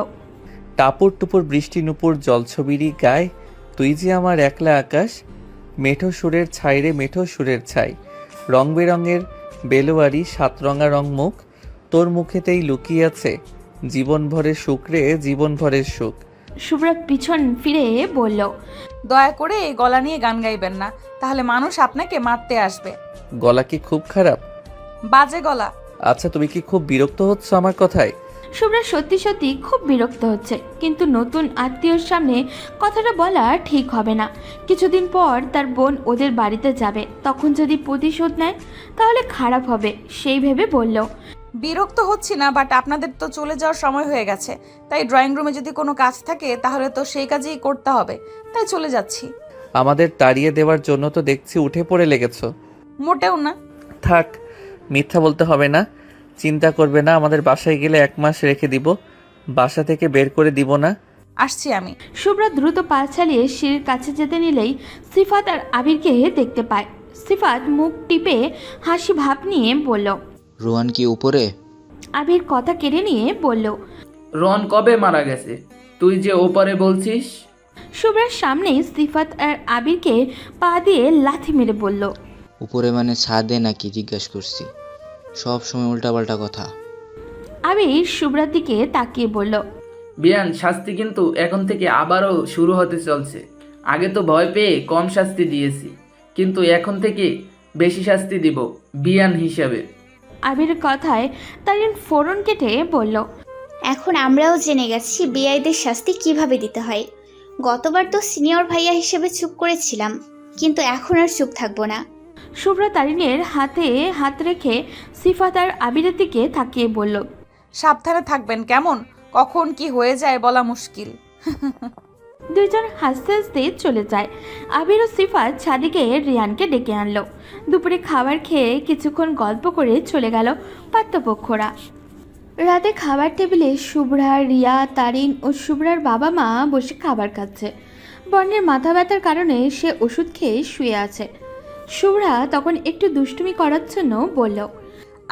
টাপুর টুপুর বৃষ্টি নুপুর জলছবিরই গায়, তুই যে আমার একলা আকাশ। মেঠো সুরের ছাই রে মেঠো সুরের ছাই, রং বেরঙের বেলোয়ারি 7 রঙা রং মুখ, তোর মুখেতেই লুকিয়ে আছে জীবন ভরের সুখ রে জীবন ভরের সুখ। শুভ্রা পিছন ফিরে বলল, দয়া করে এই গলা নিয়ে গান গাইবেন না, তাহলে মানুষ আপনাকে মারতে আসবে। গলা কি খুব খারাপ? বাজে গলা। আচ্ছা, তুমি কি খুব বিরক্ত হচ্ছ আমার কথায়? শুভ্রা সত্যি সত্যি খুব বিরক্ত হচ্ছে, কিন্তু নতুন আত্মীয়র সামনে কথাটা বলা ঠিক হবে না। কিছুদিন পর তার বোন ওদের বাড়িতে যাবে, তখন যদি প্রতিশোধ নেয় তাহলে খারাপ হবে, সেই ভেবে বলল, বিরক্ত হচ্ছি না, বাট আপনাদের তো চলে যাওয়ার সময় হয়ে গেছে। তাই ড্রয়িং রুমে যদি কোনো কাজ থাকে তাহলে তো সেই কাজই করতে হবে, তাই চলে যাচ্ছি। আমাদের তাড়িয়ে দেওয়ার জন্য তো দেখছি উঠে পড়ে লেগেছো। মোটেও না। থাক, মিথ্যা বলতে হবে না। চিন্তা করবে না, আমাদের বাসায় গেলে 1 মাস রেখে দিব, বাসা থেকে বের করে দিব না। আসছি আমি। শুভ্রা দ্রুত পা চালিয়ে সিঁড়ির কাছে যেতে নিলেই সিফাত আর আবিরকে দেখতে পায়। সিফাত মুখ টিপে হাসি ভাব নিয়ে বলল, রোহান কি উপরে? আবির কথা কেড়ে নিয়ে বলল, রন কবে মারা গেছে? তুই যে ওপারে বলছিস। শুভ্রার সামনে সিফাত আর আবিরকে পা দিয়ে লাথি মেরে বলল, উপরে মানে ছাদে নাকি জিজ্ঞাসা করছি, সব সময় উল্টাপাল্টা কথা। আবির শুভ্রার দিকে তাকিয়ে বলল, বিয়ান, শাস্তি কিন্তু এখন থেকে আবারও শুরু হতে চলছে। আগে তো ভয় পেয়ে কম শাস্তি দিয়েছি, কিন্তু এখন থেকে বেশি শাস্তি দিব বিয়ান হিসাবে। আবিরের কথায় তারিন ফোড়ন কেটে বলল, এখন আমরাও জেনে গেছি বিআইদের শাস্তি কিভাবে দিতে হয়। গতবার তো সিনিয়র ভাইয়া হিসেবে চুপ করেছিলাম, কিন্তু এখন আর চুপ থাকবো না। শুভ্রা তারিনের হাতে হাত রেখে সিফাত আর আবিরের দিকে তাকিয়ে বলল, সাবধানে থাকবেন কেমন, কখন কি হয়ে যায় বলা মুশকিল। দুইজন হাসতে হাসতে চলে যায়। আবির ও সিফাত ছাদিকে রিয়ানকে ডেকে আনলো। দুপুরে খাবার খেয়ে কিছুক্ষণ গল্প করে চলে গেল পাত্রপক্ষরা। রাতে খাবার টেবিলে শুভ্রা, রিয়া, তারিন ও শুভ্রার বাবা মা বসে খাবার খাচ্ছে। বর্ণের মাথা ব্যথার কারণে সে ওষুধ খেয়ে শুয়ে আছে। শুভ্রা তখন একটু দুষ্টুমি করার জন্য বলল,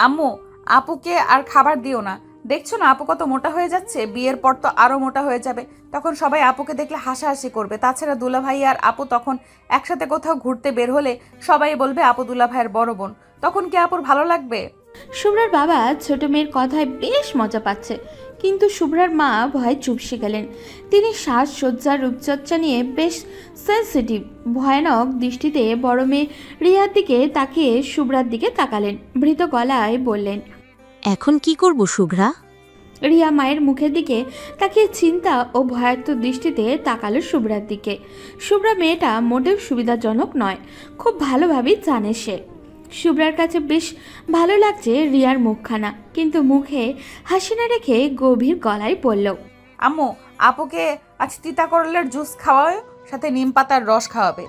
আম্মু, আপুকে আর খাবার দিও না, দেখছো না আপু কত মোটা হয়ে যাচ্ছে, বিয়ের পর তো আরো মোটা হয়ে যাবে, তখন সবাই আপুকে দেখলে হাসাহাসি করবে। তাছাড়া দুলাভাই আর আপু তখন একসাথে কোথাও ঘুরতে বের হলে সবাই বলবে আপু দুলাভাইয়ের বড় বোন, তখন কি আপুর ভালো লাগবে? শুভ্রার বাবা ছোট মেয়ের কথায় বেশ মজা পাচ্ছে, কিন্তু শুভ্রার মা ভয়ে চুপসে গেলেন। তিনি সাজসজ্জার রূপচর্চা নিয়ে বেশ সেন্সিটিভ। ভয়ানক দৃষ্টিতে বড় মেয়ে রিয়ার দিকে তাকিয়ে শুভ্রার দিকে তাকালেন। ভীত গলায় বললেন, এখন কি করব শুভ্রা? রিয়া মায়ের মুখের দিকে তাকিয়ে চিন্তা ও ভয়ার্ত দৃষ্টিতে তাকালো শুভ্রার দিকে। শুভ্রা মেয়েটা মোটেও সুবিধাজনক নয়, খুব ভালোভাবেই জানে সে। শুভ্রার কাছে বেশ ভালো লাগছে রিয়ার মুখখানা, কিন্তু মুখে হাসি না রেখে গভীর গলায় বলল, আম্মু, আপুকে আজ তিতা করলের জুস খাওয়াবে, সাথে নিম পাতার রস খাওয়াবে,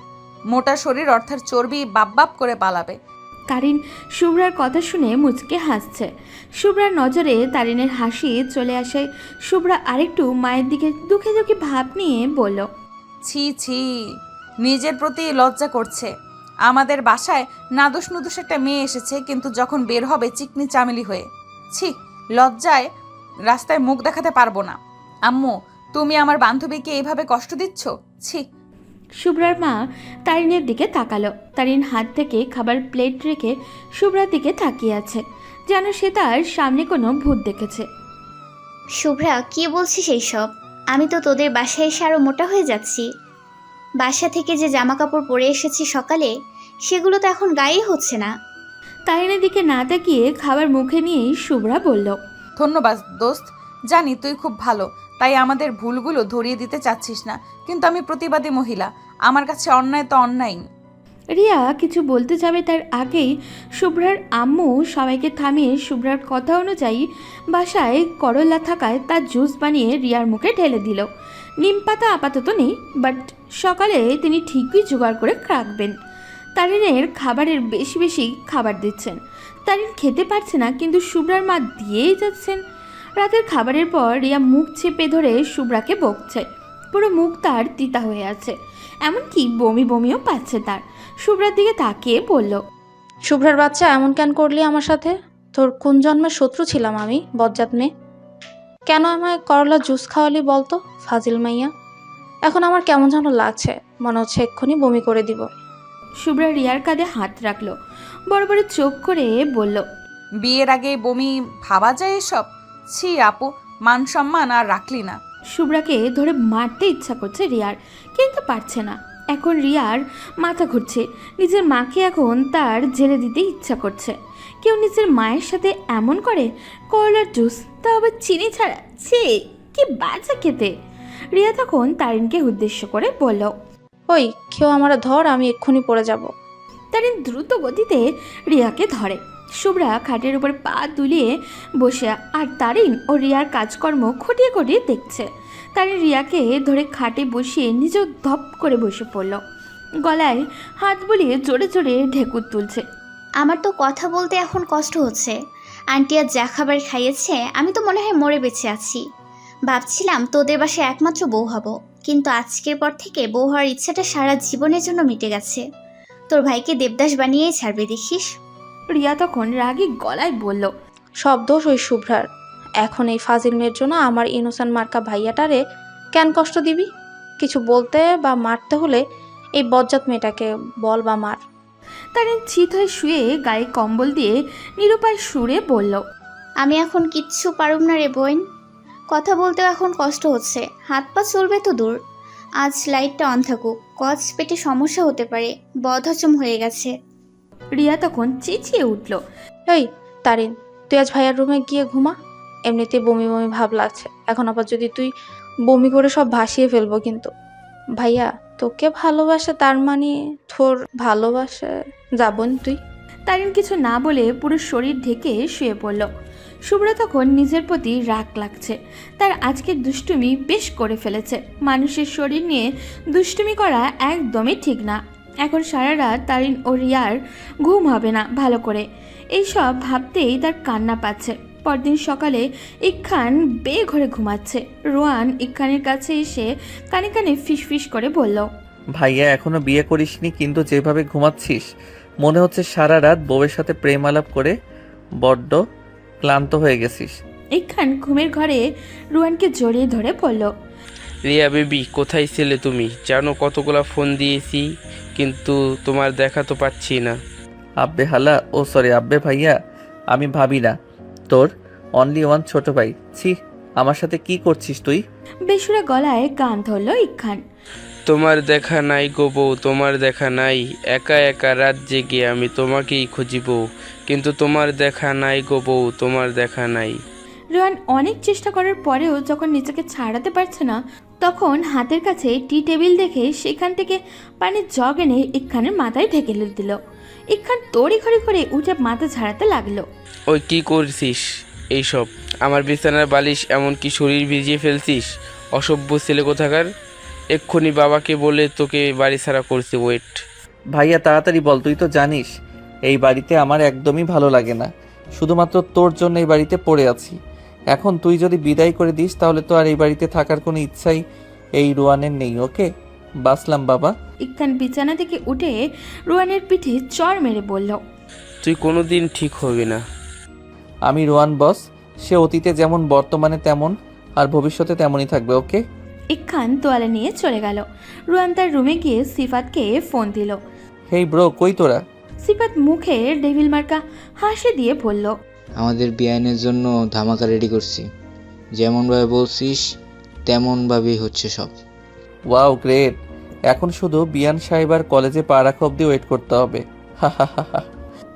মোটা শরীর অর্থাৎ চর্বি বাপ বাপ করে পালাবে। তারিন শুভ্রার কথা শুনে মুচকে হাসছে। শুভ্রার নজরে তারিনের হাসি চলে আসায় শুভ্রা আরেকটু মায়ের দিকে দুঃখে দুঃখে ভাব নিয়ে বলল, ছি ছি, নিজের প্রতি লজ্জা করছে। আমাদের বাসায় নাদুস নুদুস একটা মেয়ে এসেছে, কিন্তু যখন বের হবে চিকনি চামেলি হয়ে। ছি, লজ্জায় রাস্তায় মুখ দেখাতে পারবো না। আম্মু, তুমি আমার বান্ধবীকে এইভাবে কষ্ট দিচ্ছ, ছি। শুভ্রার মা তারিনের দিকে তাকালো। তারিন হাত থেকে খাবার প্লেট রেখে শুভ্রার দিকে তাকিয়ে আছে, যেন সে তার সামনে কোনো ভূত দেখেছে। শুভ্রা, কি বলছিস এইসব? আমি তো তোদের বাসায় এসে আরও মোটা হয়ে যাচ্ছি। বাসা থেকে যে জামা কাপড় পরে এসেছি সকালে, সেগুলো তো এখন গায়েই হচ্ছে না। তারিনের দিকে না তাকিয়ে খাবার মুখে নিয়েই শুভ্রা বলল, ধন্যবাদ দোস্ত, জানি তুই খুব ভালো, তাই আমাদের ভুলগুলো ধরিয়ে দিতে চাচ্ছিস না, কিন্তু আমি প্রতিবাদী মহিলা, আমার কাছে অন্যায় তো অন্যায়। রিয়া কিছু বলতে যাবে তার আগেই শুভ্রার আম্মু সবাইকে থামিয়ে শুভ্রার কথা অনুযায়ী বাসায় করলা থাকায় তার জুস বানিয়ে রিয়ার মুখে ঢেলে দিল। নিম পাতা আপাতত নেই, বাট সকালে তিনি ঠিকই জোগাড় করে রাখবেন। তারিনের খাবারের বেশি বেশি খাবার দিচ্ছেন। তারিন খেতে পারছে না, কিন্তু শুভ্রার মা দিয়েই যাচ্ছেন। রাতের খাবারের পর রিয়া মুখ চেপে ধরে শুভ্রাকে বকছে। পুরো মুখ তার তিতা হয়ে আছে, এমনকি বমি বমিও পাচ্ছে তার। শুভ্রার দিকে তাকিয়ে বলল, শুভ্রার বাচ্চা, এমন কেন করলি আমার সাথে? তোর কোন জন্মের শত্রু ছিলাম আমি, বজ্জাত মেয়ে? কেন আমায় করলা জুস খাওয়ালি বলতো, ফাজিল মাইয়া? এখন আমার কেমন যেন লাগছে, মনে হচ্ছে এক্ষুনি বমি করে দিব। শুভ্রা রিয়ার কাঁধে হাত রাখলো, বড় বড় চোখ করে বলল, বিয়ের আগে বমি ভাবা যায় এসব? ছি আপু, মান সম্মান আর রাখলি না। শুভ্রাকে ধরে মারতে ইচ্ছা করছে রিয়ার, কিন্তু পারছে না। এখন রিয়ার মাথা ঘুরছে, নিজের মাকে এখন তার জেলে দিতে ইচ্ছা করছে। কেউ নিজের মায়ের সাথে এমন করে? করলার জুস, তা আবার চিনি ছাড়া, ছি, কি বাজে খেতে। রিয়া তখন তারিনকে উদ্দেশ্য করে বলল, ওই কেউ আমার ধর, আমি এক্ষুনি পড়ে যাব। তারিন দ্রুত গতিতে রিয়াকে ধরে। শুভ্রা খাটের উপর পা দুলিয়ে বসে, আর তারিন ও রিয়ার কাজকর্ম খটিয়ে খটিয়ে দেখছে। তারিন রিয়াকে ধরে খাটে বসিয়ে নিজেও ধপ করে বসে পড়ল। গলায় হাত বুলিয়ে জোরে জোরে ঢেকুর তুলছে। আমার তো কথা বলতে এখন কষ্ট হচ্ছে। আন্টি আর যা খাবার খাইয়েছে, আমি তো মনে হয় মরে বেঁচে আছি। ভাবছিলাম তোদের বাসায় একমাত্র বউ হব, কিন্তু আজকের পর থেকে বউ হওয়ার ইচ্ছাটা সারা জীবনের জন্য মিটে গেছে। তোর ভাইকে দেবদাস বানিয়েই ছাড়বে দেখিস। রিয়া তখন রাগী গলায় বলল, সব দোষ ওই শুভ্রার, এখন এই ফাজিল মেয়ের জন্য আমার ইনোসেন্ট মার্কা ভাইয়াটারে কেন কষ্ট দিবি? কিছু বলতে বা মারতে হলে এই বজ্জাত মেয়েটাকে বল বা মার। তারিন চিত হয়ে শুয়ে গায়ে কম্বল দিয়ে নিরুপায় সুরে বলল, আমি এখন কিচ্ছু পারুম না রে বোন। কথা বলতেও এখন কষ্ট হচ্ছে, হাত পা চলবে তো দূর। আজ লাইটটা অন থাকুক, কচ পেটে সমস্যা হতে পারে, বদহজম হয়ে গেছে। রিয়া তখন চেঁচিয়ে উঠল, এই তারিন, তুই আজ ভাইয়ার রুমে গিয়ে ঘুমা। এমনিতে বমি বমি ভাব লাগছে, এখন আবার যদি তুই বমি করে সব ভাসিয়ে ফেলবো কিন্তু। ভাইয়া তোকে ভালোবাসে, তার মানে তোর ভালোবাসে যাবন তুই। তারিন কিছু না বলে পুরো শরীর ঢেকে শুয়ে পড়ল। শুভ্রা তখন নিজের প্রতি রাগ লাগছে, তার আজকের দুষ্টুমি বেশ করে ফেলেছে। মানুষের শরীর নিয়ে দুষ্টুমি করা একদমই ঠিক না। এখন সারা রাত তারিন ও রিয়ার ঘুম হবে না ভালো করে, এইসব ভাবতেই তার কান্না পাচ্ছে। পরদিন সকালে ইকখান বেঘরে ঘুমাচ্ছে। রোয়ান ইকখানের কাছে এসে কানে কানে ফিসফিস করে বলল, ভাইয়া এখনো বিয়ে করিসনি, কিন্তু যেভাবে ঘুমাচ্ছিস মনে হচ্ছে সারা রাত বউয়ের সাথে প্রেম আলাপ করে বড্ড ক্লান্ত হয়ে গেছিস। ইকখান ঘুমের ঘরে রোয়ানকে জড়িয়ে ধরে বলল, রিয়া বেবি, কোথায় ছিলে তুমি? জানো কতগুলা ফোন দিয়েছি, কিন্তু তোমার দেখা তো পাচ্ছি না। আব্বে হালা, ও সরি আব্বে ভাইয়া, আমি ভাবি না, তোর অনলি ওয়ান ছোট ভাই। ছি, আমার সাথে কি করছিস তুই? বেসুরা গলায় গান ধরল ইকখান। তোমার দেখা নাই গো বউ, তোমার দেখা নাই। একা একা রাত জেগে আমি তোমাকেই খুঁজিব, কিন্তু তোমার দেখা নাই গো বউ, তোমার দেখা নাই। রোয়ান অনেক চেষ্টা করার পরেও যখন নিজেকে ছাড়াতে পারছে না, তখন হাতের কাছে টি টেবিল দেখে সেখান থেকে পানির জগ এনে ইকখানের মাথায় ঢেকে দিল। ইকখান তড়ি ঘড়ি করে উঠে মাথা ঝাড়াতে লাগলো। ওই কি করছিস এইসব? আমার বিছানার বালিশ এমনকি শরীর ভিজিয়ে ফেলছিস, অসভ্য ছেলে কোথাকার। এক্ষুনি বাবাকে বলে তোকে বাড়ি ছাড়া করছি। ওয়েট ভাইয়া তাড়াতাড়ি বল, তুই তো জানিস এই বাড়িতে আমার একদমই ভালো লাগে না, শুধুমাত্র তোর জন্য এই বাড়িতে পড়ে আছি। এখন তুই যদি বিদায় করে দিস তাহলে তো আর এই বাড়িতে থাকার কোনো ইচ্ছাই এই রোয়ানের নেই। ওকে, বাসলাম বাবা। ইকখান বিছানা থেকে উঠে রোয়ানের পিঠে চড় মেরে বলল, তুই কোনোদিন ঠিক হবি না। আমি রোয়ান বস, সে অতীতে যেমন বর্তমানে তেমন আর ভবিষ্যতে তেমনই থাকবে। ওকে। ইকখান তোয়ালে নিয়ে চলে গেল। রোয়ান তার রুমে গিয়ে সিফাতকে ফোন দিল। হেই ব্রো, কই তোরা? সিফাত মুখে ডেভিল মার্কা হাসি দিয়ে বলল, আমাদের বিয়ানের জন্য ধামাকা রেডি করছি, যেমনভাবে বলছিস তেমনভাবেই হচ্ছে সব। ওয়াও গ্রেট, এখন শুধু বিয়ান সাহেব আর কলেজে পা রাখা অব্দি ওয়েট করতে হবে। হা হা হা হা।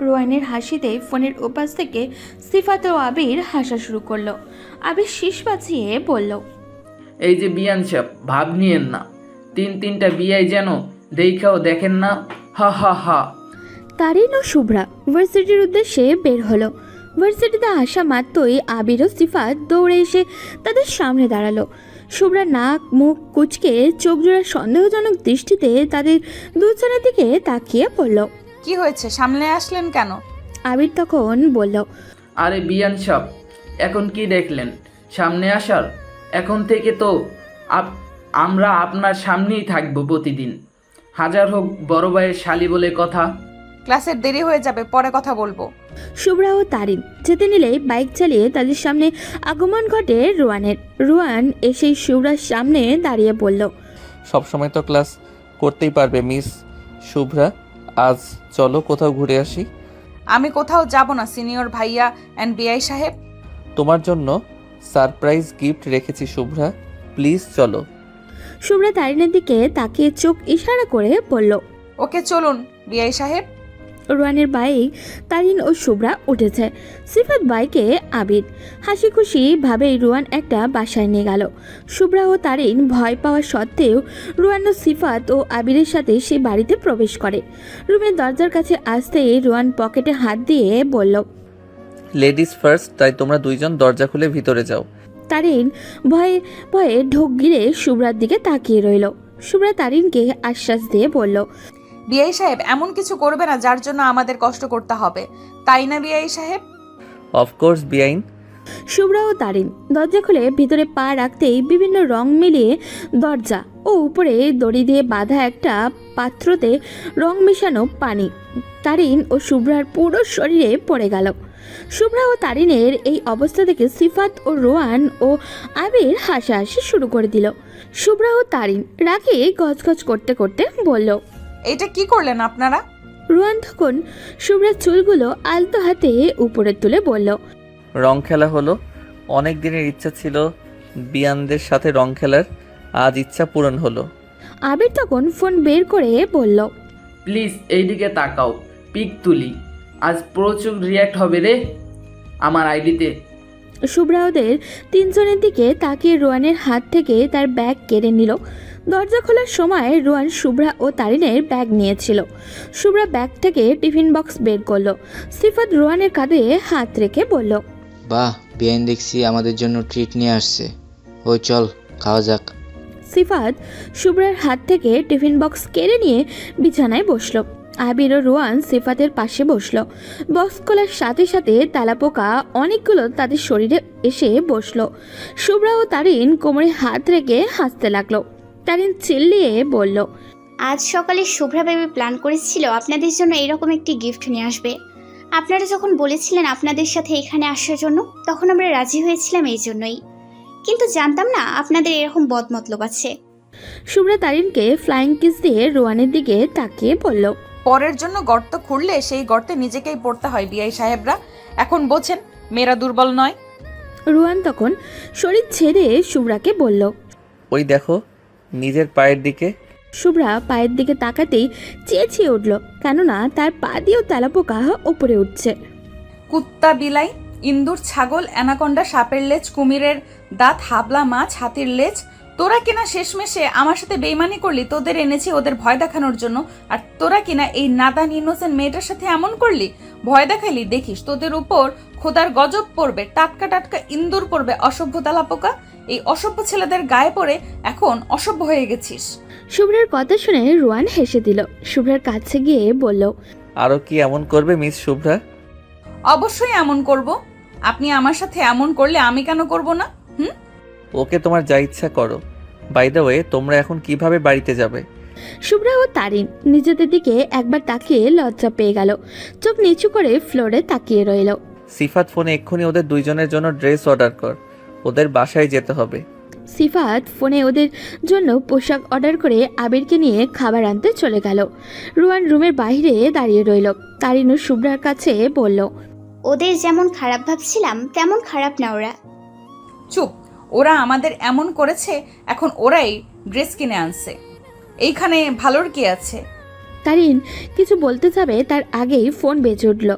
রোয়ানের হাসিতে ফোনের ওপাশ থেকে সিফাত ও আবির হাসা শুরু করলো। আবির শীষ বাজিয়ে বলল, এই যে বিয়ান সাহেব, ভাব নিয়েন না, তিনটা বিয়াই যেন দেখাও দেখেন না। হা হা হা। তারিন ও শুভ্রা ভার্সিটির উদ্দেশ্যে বের হলো। ভার্সিটিতে আসা মাত্রই আবির ও সিফাত দৌড়ে এসে তাদের সামনে দাঁড়ালো। শুভ্রা নাক মুখ কুচকে চোখ জোড়া সন্দেহজনক দৃষ্টিতে তাদের দুজনের দিকে তাকিয়ে পড়ল। কি হয়েছে, সামনে আসলেন কেন? আবির তখন বলল, আরে বিয়ান সাহেব, এখন কি দেখলেন সামনে আসার? এখন থেকে তো আমরা আপনার সামনেই থাকবো প্রতিদিন, হাজার হোক বড় ভাইয়ের শালি বলে কথা। ক্লাসের দেরি হয়ে যাবে, পরে কথা বলবো। শুভ্রা ও তারিন যেতে নিলেই বাইক চালিয়ে তাদের সামনে আগমন ঘটে রোয়ানের। রোয়ান এসেই শুভ্রার সামনে দাঁড়িয়ে বলল, সবসময় তো ক্লাস করতেই পারবে মিস শুভ্রা, আজ চলো কোথাও ঘুরে আসি। আমি কোথাও যাব না সিনিয়র ভাইয়া অ্যান্ড বিআই সাহেব। তোমার জন্য সারপ্রাইজ গিফট রেখেছি শুভ্রা, প্লিজ চলো। শুভ্রা তারিনের দিকে তাকিয়ে চোখ ইশারা করে বলল, ওকে চলুন বিআই সাহেব। রোয়ানের বাইক তারিন ও শুভ্রা উঠেছে, সিফাত বাইকে আবির। হাসি খুশি ভাবেই রোয়ান একটা বাসায় নিয়ে গেল। শুভ্রা ও তারিন ভয় পাওয়া সত্ত্বেও রোয়ান ও সিফাত ও আবিরের সাথে সে বাড়িতে প্রবেশ করে। রুমের দরজার কাছে আসতেই রোয়ান পকেটে হাত দিয়ে বলল, লেডিস ফার্স্ট, তাই তোমরা দুইজন দরজা খুলে ভিতরে যাও। তারিন ভয়ে ভয়ে ঢোক গিরে শুভ্রার দিকে তাকিয়ে রইল। শুভ্রা তারিনকে আশ্বাস দিয়ে বলল, বিআই সাহেব এমন কিছু করবে না যার জন্য আমাদের কষ্ট করতে হবে, তাই না বিআই সাহেব? অফকোর্স বিআইন। শুভ্রা ও তারিন দরজা খুলে ভিতরে পা রাখতেই বিভিন্ন রং মিলিয়ে দরজা ও উপরে দড়ি দিয়ে বাঁধা একটা পাত্রতে রং মেশানো পানি তারিন ও শুভ্রার পুরো শরীরে পড়ে গেল। শুভ্রা ও তারিনের এই অবস্থা দেখে সিফাত ও রোয়ান ও আবির হাসাহাসি শুরু করে দিল। শুভ্রা ও তারিন রাগে গজগজ করতে করতে বলল, এটা কি করলেন আপনারা? রোয়ান তখন শুভ্রার চুলগুলো আলতো হাতে উপরে তুলে বলল, রং খেলা হলো। অনেক দিনের ইচ্ছা ছিল বিয়ানদের সাথে রং খেলার, আজ ইচ্ছা পূরণ হলো। আবির তখন ফোন বের করে বলল, প্লিজ এইদিকে তাকাও, পিক তুলি। আজ প্রচুর রিয়্যাক্ট হবে রে আমার আইডিতে। শুভ্রা ওদের তিনজনের দিকে তাকিয়ে রোয়ানের হাত থেকে তার ব্যাগ কেড়ে নিল। দরজা খোলার সময় রোয়ান শুভ্রা ও তারিনের ব্যাগ নিয়েছিল। শুভ্রা ব্যাগ থেকে টিফিন বক্স বের করলো। সিফাত রোয়ানের কাঁধে হাত রেখে বলল, বাহ, বিয়ান দেখছি আমাদের জন্য ট্রিট নিয়ে আসছে। ওই চল খাওয়া যাক। সিফাত শুভ্রার হাত থেকে টিফিন বক্স কেড়ে নিয়ে বিছানায় বসলো। আবির ও রোয়ান সিফাতের পাশে বসলো। বক্স খোলার সাথে সাথে তেলাপোকা অনেকগুলো তাদের শরীরে এসে বসলো। শুভ্রা ও তারিন কোমরে হাত রেখে হাসতে লাগলো। তারিন চিল্লিয়ে বলল, আজ সকালে শুভ্রা বেবি প্ল্যান করেছিল আপনাদের জন্য এরকম একটি গিফট নিয়ে আসবে। আপনারা যখন বলেছিলেন আপনাদের সাথে এখানে আসার জন্য, তখন আমরা রাজি হয়েছিলাম এই জন্যই, কিন্তু জানতাম না আপনাদের এরকম বদমতলব আছে। শুভ্রা তারিনকে ফ্লাইং কিস দিয়ে রোয়ানের দিকে তাকিয়ে বলল, পরের জন্য গর্ত খুঁড়লে সেই গর্তে নিজেকেই পড়তে হয় বিআই সাহেবরা। এখন বোঝেন মেয়েরা দুর্বল নয়। রোয়ান তখন শরীর ছেড়ে শুভ্রাকে বলল, ওই দেখো নিজের পায়ের দিকে। শুভ্রা পায়ের দিকে তাকাতেই চেঁচিয়ে উঠল, কেননা তার পা দিয়েও তেলাপোকা ওপরে উঠছে। কুত্তা, বিলাই, ইন্দুর, ছাগল, অ্যানাকন্ডা, সাপের লেজ, কুমিরের দাঁত, হাবলা মাছ, হাতির লেজ, তোরা কিনা শেষমেশে আমার সাথে বেইমানি করলি। তোদের এনেছি ওদের ভয় দেখানোর জন্য, আর তোরা কিনা এই নাদান ইনোসেন্ট মেয়েটার সাথে এমন করলি, ভয় দেখাইলি। দেখিস তোদের উপর খোদার গজব পড়বে, টাটকা টাটকা ইন্দুর পড়বে। অসভ্য তেলাপোকা, এই অসভ্য ছেলেদের গায়ে পড়ে এখন অসভ্য হয়ে গেছিস। শুভ্রার কথা শুনে রোয়ান হেসে দিল। শুভ্রার কাছে গিয়ে বলল, আরও কি এমন করবে মিস শুভ্রা? অবশ্যই এমন করব। আপনি আমার সাথে এমন করলে আমি কেন করব না? ওকে, তোমার যা ইচ্ছা করো। বাই দ্য ওয়ে, তোমরা এখন কিভাবে বাড়িতে যাবে? শুভ্রা ও তারিন নিজেদের দিকে একবার তাকিয়ে লজ্জা পেয়ে গেল। চোখ নিচু করে ফ্লোরে তাকিয়ে রইল। সিফাত ফোনে এক্ষুনি ওদের দুইজনের জন্য ড্রেস অর্ডার কর, ওদের বাসায় যেতে হবে। সিফাত ফোনে ওদের জন্য পোশাক অর্ডার করে আবিরকে নিয়ে খাবার আনতে চলে গেল। রোয়ান রুমের বাইরে দাঁড়িয়ে রইল। তারিন ও শুভ্রার কাছে বলল, ওদের যেমন খারাপ ভাবছিলাম তেমন খারাপ না ওরা। চুপ, ওরা আমাদের এমন করেছে, এখন ওরাই ড্রেস কিনে আনছে। এইখানে ভালোর কি আছে? তারিন কিছু বলতে যাবে তার আগেই ফোন বেজে উঠল।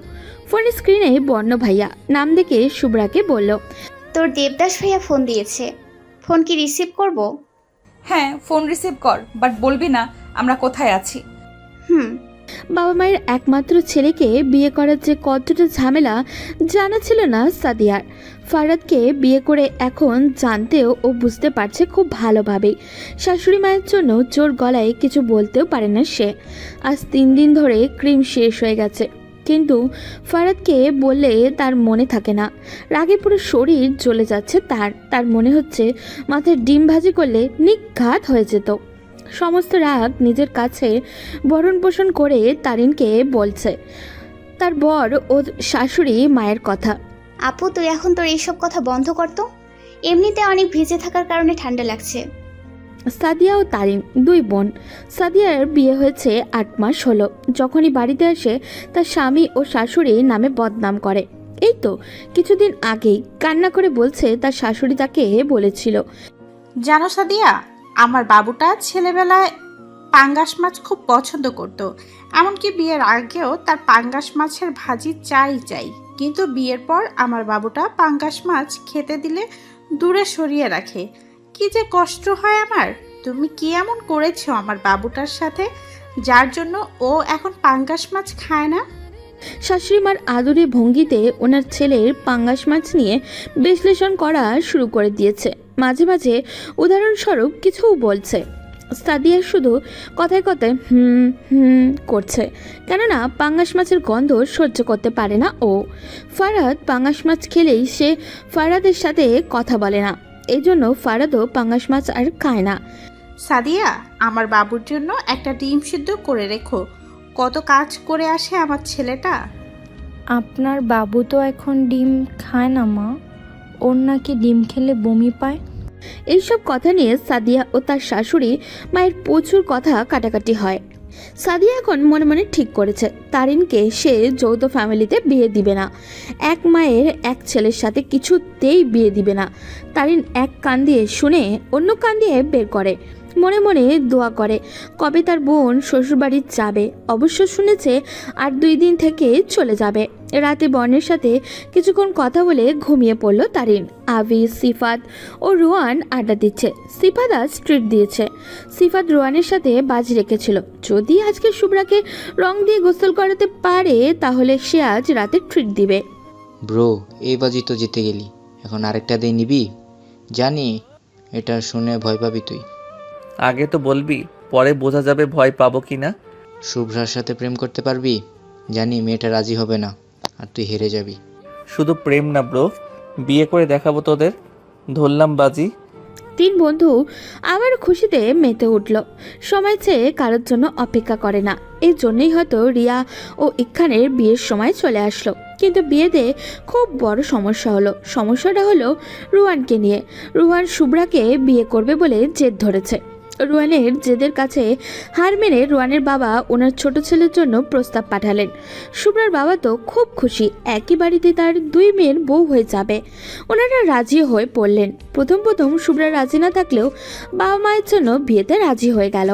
ফোনের স্ক্রিনে বর্ণ ভাইয়া নাম দেখে শুভ্রাকে বলল, তোর দেবদাস ভাইয়া ফোন দিয়েছে, ফোন কি রিসিভ করব? হ্যাঁ, ফোন রিসিভ কর, বাট বলবি না আমরা কোথায় আছি। বাবা মায়ের একমাত্র ছেলেকে বিয়ে করার যে কতটা ঝামেলা জানা ছিল না সাদিয়ার। ফারাদকে বিয়ে করে এখন জানতেও ও বুঝতে পারছে খুব ভালোভাবেই। শাশুড়ি মায়ের জন্য জোর গলায় কিছু বলতেও পারে না সে। আজ 3 দিন ধরে ক্রিম শেষ হয়ে গেছে, কিন্তু ফারাদকে বললে তার মনে থাকে না। রাগে পুরো শরীর জ্বলে যাচ্ছে তার মনে হচ্ছে মাথায় ডিম ভাজি করলে নিঘাত হয়ে যেত। সমস্ত রাগ নিজের কাছে ভরণ পোষণ করে তারিনকে বলছে তার বর ও শাশুড়ি মায়ের কথা। আপু তুই এখন তোর এইসব কথা বন্ধ কর তো, এমনিতে অনেক ভিজে থাকার কারণে ঠান্ডা লাগছে। সাদিয়া ও তারিন 2 বোন। সাদিয়ার বিয়ে হয়েছে 8 মাস হলো। যখনই বাড়িতে আসে তার স্বামী ও শাশুড়ি নামে বদনাম করে। এই তো কিছুদিন আগেই কান্না করে বলছে তার শাশুড়ি তাকে বলেছিল, জানো সাদিয়া, আমার বাবুটা ছেলেবেলায় পাঙ্গাস মাছ খুব পছন্দ করত, এমনকি বিয়ের আগেও তার পাঙ্গাস মাছের ভাজি চাই। কিন্তু বিয়ের পর আমার বাবুটা পাঙ্গাস মাছ খেতে দিলে দূরে সরিয়ে রাখে। কি যে কষ্ট হয় আমার। তুমি কি এমন করেছো আমার বাবুটার সাথে, যার জন্য ও এখন পাঙ্গাস মাছ খায় না? শাশুড়ি মার আদুরে ভঙ্গিতে ওনার ছেলের পাঙ্গাস মাছ নিয়ে বিশ্লেষণ করা শুরু করে দিয়েছে। মাঝে মাঝে উদাহরণস্বরূপ কিছু বলছে। সাদিয়া শুধু কথায় কথায় করছে, কেননা পাঙ্গাস মাছের গন্ধ সহ্য করতে পারে না ও। ফারাদ পাঙ্গাস মাছ খেলেই সে ফারাদের সাথে কথা বলে না, এই জন্য ফারাদও পাঙ্গাস মাছ আর খায় না। সাদিয়া, আমার বাবুর জন্য একটা ডিম সিদ্ধ করে রেখো, কত কাজ করে আসে আমার ছেলেটা। আপনার বাবু তো এখন ডিম খায় না মা, ওর নাকি ডিম খেলে বমি পায়। এইসব কথা নিয়ে সাদিয়া ও তার শাশুড়ি মায়ের প্রচুর কথা কাটাকাটি হয়। সাদিয়া এখন মনে মনে ঠিক করেছে তারিনকে সে যৌথ ফ্যামিলিতে বিয়ে দিবে না, এক মায়ের এক ছেলের সাথে কিছুতেই বিয়ে দিবে না। তারিন এক কান দিয়ে শুনে অন্য কান দিয়ে বের করে, মনে মনে দোয়া করে কবে তার বোন শ্বশুরবাড়ি যাবে। অবশ্য শুনেছে আর 2 দিন থেকে চলে যাবে। রাতে বর্ণের সাথে কিছুক্ষণ কথা বলে ঘুমিয়ে পড়ল তারিন। আবি, সিফাত ও রোয়ান আড্ডা দিচ্ছে। সিফাত আজ ট্রিট দিয়েছে। সিফাত রোয়ানের সাথে বাজি রেখেছিল যদি আজকে শুভ্রাকে রং দিয়ে গোসল করাতে পারে তাহলে সে আজ রাতে ট্রিট দিবে। ব্রো, এই বাজি তো জিতে গেলি, এখন আরেকটা দিয়ে নিবি? জানি এটা শুনে ভয় পাবি তুই। আগে তো বলবি, পরে বোঝা যাবে ভয় পাবো কি না। শুভ্রার সাথে প্রেম করতে পারবি? জানি মেয়েটা রাজি হবে না, আর তুই হেরে যাবি। শুধু প্রেম না ব্রো, বিয়ে করে দেখাবো তোদের। ধরলাম বাজি। 3 বন্ধু আবার খুশিতে মেতে উঠল। সময় চেয়ে কারোর জন্য অপেক্ষা করে না। এই জন্যই হয়তো রিয়া ও ইখানের বিয়ের সময় চলে আসলো। কিন্তু বিয়েতে খুব বড় সমস্যা হলো। সমস্যাটা হলো রুয়ানকে নিয়ে। রুয়ান শুভ্রাকে বিয়ে করবে বলে জেদ ধরেছে। রুয়ানের জেদের কাছে হার মেনে রুয়ানের বাবা ওনার ছোট ছেলের জন্য প্রস্তাব পাঠালেন। শুভ্রার বাবা তো খুব খুশি, একই বাড়িতে তার 2 মেয়ের বউ হয়ে যাবে। ওনারা রাজি হয়ে পড়লেন। প্রথম শুভ্রা রাজি না থাকলেও বাবা মায়ের জন্য বিয়েতে রাজি হয়ে গেল।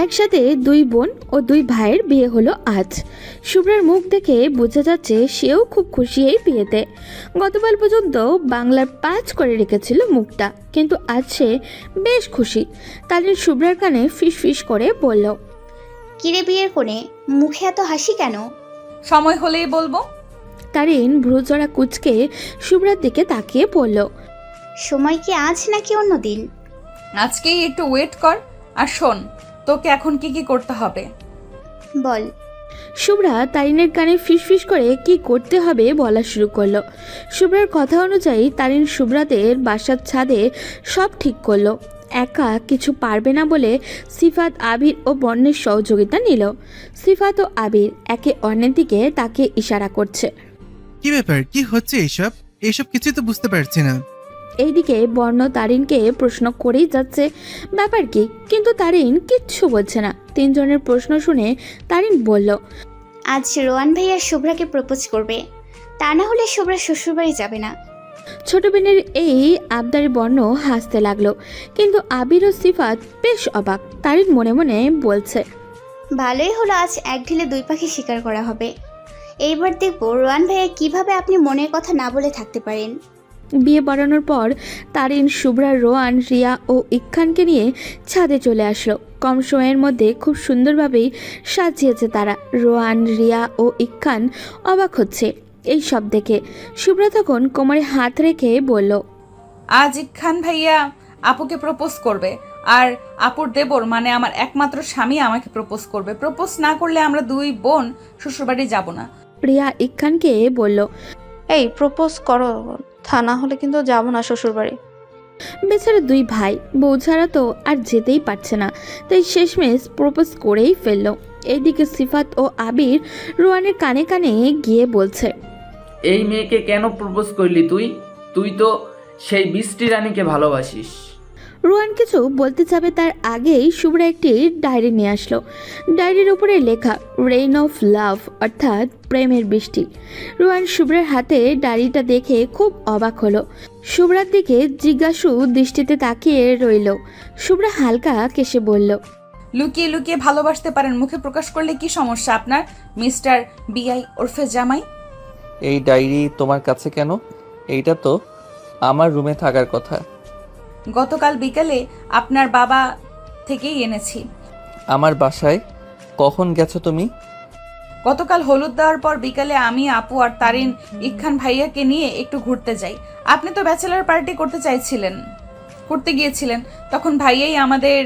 একসাথে 2 বোন ও 2 ভাইয়ের বিয়ে হলো আজ। শুভ্রার মুখ দেখে বোঝা যাচ্ছে সেও খুব খুশি এই বিয়েতে। গতকাল পর্যন্ত বাংলার 5 করে রেখেছিল মুখটা, কিন্তু আজ সে বেশ খুশি। তারিন শুভ্রার কানে ফিস ফিস করে বলল, কিরে বিয়ের কোণে, মুখে এত হাসি কেন? সময় হলেই বলবো। তারিন ভ্রুজরা কুচকে শুভ্রার দিকে তাকিয়ে বলল, সময় কি আজ নাকি অন্য দিন? আজকেই একটু ওয়েট কর। আর শোন, তোকে এখন কি কি করতে হবে বল। শুভ্রা তারিনের কানে ফিসফিস করে কি করতে হবে বলা শুরু করলো। শুভ্রার কথা অনুযায়ী তারিন শুভ্রাদের বাসার ছাদে সব ঠিক করলো। একা কিছু পারবে না বলে সিফাত, আবির ও বর্ণের সহযোগিতা নিল। সিফাত ও আবির একে অন্যের দিকে তাকে ইশারা করছে। কি ব্যাপার, কি হচ্ছে এইসব? এইসব কিছু তো বুঝতে পারছি না। এইদিকে বর্ণ তারিনকে প্রশ্ন করেই যাচ্ছে ব্যাপার কি, কিন্তু তারিন কিচ্ছু বলছে না। 3 জনের প্রশ্ন শুনে তারিন বলল, আজ রোয়ান ভাইয়া শুভ্রাকে প্রপোজ করবে, তা না হলে শুভ্রা শ্বশুরবাড়ি যাবে না। ছোট বোনের এই আবদারে বর্ণ হাসতে লাগলো, কিন্তু আবির ও সিফাত বেশ অবাক। তারিন মনে মনে বলছে, ভালোই হলো, আজ এক ঢিলে 2 পাখি শিকার করা হবে। এইবার দেখবো রোয়ান ভাইয়া কিভাবে আপনি মনের কথা না বলে থাকতে পারেন। বিয়ে বাড়ানোর পর তারিন, শুভ্রা, রোয়ান, রিয়া ও ইখানকে নিয়ে ছাদে চলে আসলো। কম সময়ের মধ্যে খুব সুন্দরভাবেই সাজিয়েছে তারা। রোয়ান, রিয়া ও ইখান অবাক হচ্ছে এই সব দেখে। শুভ্রা তখন কোমরে হাত রেখে বলল, আজ খান ভাইয়া আপুকে প্রপোজ করবে, আর আপুর দেবর মানে আমার একমাত্র স্বামী আমাকে প্রপোজ করবে। প্রপোজ না করলে আমরা 2 বোন শ্বশুরবাড়ি যাব না। রিয়া ইখানকে বলল, এই প্রপোজ করো, তা না হলে কিন্তু যাবো না শ্বশুরবাড়ি। বেচারা 2 ভাই বউ ছাড়া তো আর যেতেই পারছে না, তাই শেষমেশ প্রপোজ করেই ফেললো। এইদিকে সিফাত ও আবির রোয়ানের কানে কানে গিয়ে বলছে, এই মেয়েকে কেন প্রপোজ করলি তুই? তুই তো সেই বৃষ্টি রানীকে ভালোবাসিস। রোয়ান কিছু বলতে যাবে তার আগেই শুভ্রা একটি ডায়েরি নিয়ে আসলো। ডায়েরির উপরে লেখা রেইন অফ লাভ, অর্থাৎ প্রেমের বৃষ্টি। রোয়ান শুভ্রার হাতে ডায়েরিটা দেখে খুব অবাক হলো। শুভ্রার দিকে জিজ্ঞাসু দৃষ্টিতে তাকিয়ে রইল। শুভ্রা হালকা কেসে বলল, লুকিয়ে লুকিয়ে ভালোবাসতে পারেন, মুখে প্রকাশ করলে কি সমস্যা আপনার মিস্টার বিআই ওরফে জামাই? এই ডায়েরি তোমার কাছে কেন? এইটা তো আমার রুমে থাকার কথা। গতকাল বিকালে আপনার বাবা থেকেই এনেছি। আমার বাসায় কখন গেছো তুমি? গতকাল হলুদ দেওয়ার পর বিকালে আমি, আপু আর তারিন ইখান ভাইয়াকে নিয়ে একটু ঘুরতে যাই। আপনি তো ব্যাচেলার পার্টি করতে গিয়েছিলেন, তখন ভাইয়াই আমাদের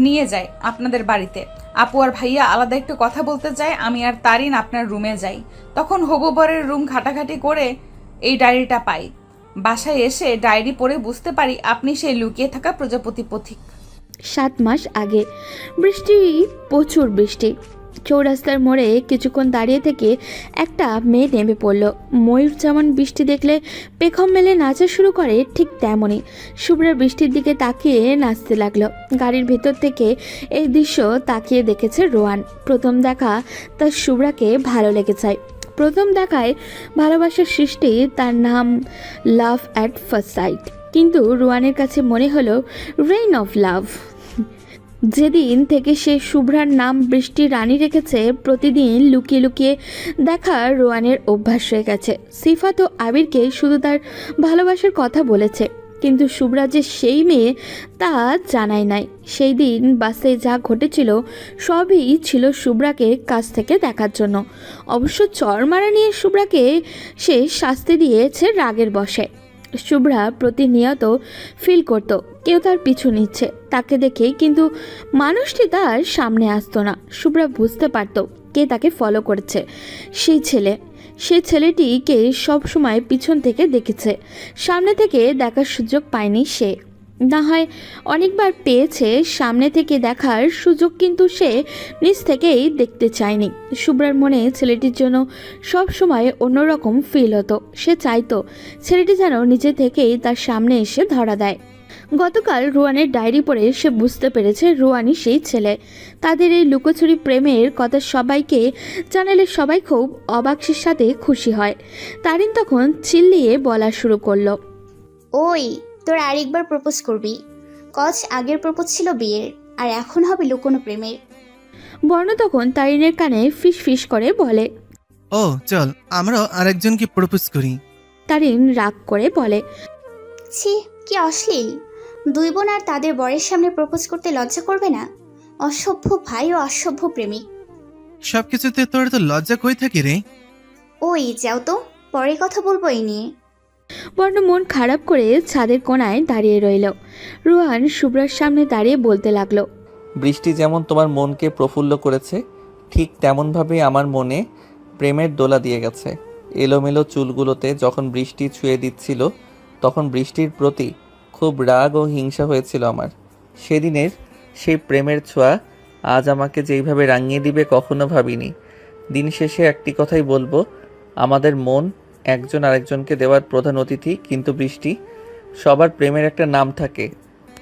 নিয়ে যায় আপনাদের বাড়িতে। আপু আর ভাইয়া আলাদা একটু কথা বলতে যায়, আমি আর তারিন আপনার রুমে যাই। তখন হবু বরের রুম ঘাটাঘাটি করে এই ডায়েরিটা পাই। বাসায় এসে ডায়েরি পড়ে বুঝতে পারি আপনি সেই লুকিয়ে থাকা প্রজাপতি পথিক। 7 মাস আগে বৃষ্টি, প্রচুর বৃষ্টি। চৌরাস্তার মোড়ে কিছুক্ষণ দাঁড়িয়ে থেকে একটা মেয়ে নেমে পড়ল। ময়ূর যেমন বৃষ্টি দেখলে পেখম মেলে নাচা শুরু করে, ঠিক তেমনই শুভ্রা বৃষ্টির দিকে তাকিয়ে নাচতে লাগলো। গাড়ির ভেতর থেকে এই দৃশ্য তাকিয়ে দেখেছে রোয়ান। প্রথম দেখা তার শুভ্রাকে ভালো লেগে যায়। প্রথম দেখায় ভালোবাসার সৃষ্টি, তার নাম লাভ অ্যাট ফার্স্ট সাইট। কিন্তু রোয়ানের কাছে মনে হলো রেইন অফ লাভ। যেদিন থেকে সে শুভ্রার নাম বৃষ্টি রানী রেখেছে, প্রতিদিন লুকিয়ে লুকিয়ে দেখা রোয়ানের অভ্যাস হয়ে গেছে। সিফাত ও আবিরকে শুধু তার ভালোবাসার কথা বলেছে, কিন্তু শুভ্রা যে সেই মেয়ে তা জানাই নাই। সেই দিন বাসে যা ঘটেছিল সবই ছিল শুভ্রাকে কাছ থেকে দেখার জন্য। অবশ্য চর মারা নিয়ে শুভ্রাকে সে শাস্তি দিয়েছে রাগের বশে। শুভ্রা প্রতিনিয়ত ফিল করতো কেউ তার পিছু নিচ্ছে তাকে দেখে, কিন্তু মানুষটি তার সামনে আসতো না। শুভ্রা বুঝতে পারতো কে তাকে ফলো করেছে। সেই ছেলেটিকে সবসময় পিছন থেকে দেখেছে, সামনে থেকে দেখার সুযোগ পায়নি সে। না হয় অনেকবার পেয়েছে সামনে থেকে দেখার সুযোগ, কিন্তু সে নিজ থেকেই দেখতে চায়নি। শুভ্রার মনে ছেলেটির জন্য সব সময় অন্যরকম ফিল হতো। সে চাইতো ছেলেটি যেন নিজে থেকেই তার সামনে এসে ধরা দেয়। গতকাল রোয়ানের ডায়েরি পড়ে সে বুঝতে পেরেছে রোয়ানই সেই ছেলে। তাদের এই লুকোচুরি প্রেমের কথা সবাইকে জানালে সবাই খুব অবাকের সাথে খুশি হয়। তারিন তখন চিল্লিয়ে বলা শুরু করলো, ওই তোর আরেকবার প্রপোজ করবি? আগের প্রপোজ ছিল বিয়ের, আর এখন হবে লুকোনো প্রেমের। বর্ণ তখন তারিনের কানে ফিস ফিস করে বলে, ও চল আমরাও আরেকজনকে প্রপোজ করি। তারিন রাগ করে বলে, ছি, কি অশ্লীল! দুই বোন আর তাদের বরের সামনে প্রপোজ করতে লজ্জা করবে না? অসভ্য ভাই ও অসভ্য প্রেমিক। সবকিছুতে তোর তো লজ্জা কই থাকে রে? ওই যাও তো, পরে কথা বলবো এই নিয়ে। বর্ণ মন খারাপ করে ছাদের কোণায় দাঁড়িয়ে রইল। রোহান শুভ্রার সামনে দাঁড়িয়ে বলতে লাগলো, বৃষ্টি যেমন তোমার মনকে প্রফুল্ল করেছে, ঠিক তেমনভাবে আমার মনে প্রেমের দোলা দিয়ে গেছে। এলোমেলো চুলগুলোতে যখন বৃষ্টি ছুঁয়ে দিচ্ছিল, তখন বৃষ্টির প্রতি খুব রাগ ও হিংসা হয়েছিল আমার। সেদিনের সেই প্রেমের ছোঁয়া আজ আমাকে যেইভাবে রাঙিয়ে দিবে কখনো ভাবিনি। দিন শেষে একটি কথাই বলবো, আমাদের মন একজন আরেকজনকে দেওয়ার প্রধান অতিথি। কিন্তু বৃষ্টি, সবার প্রেমের একটা নাম থাকে,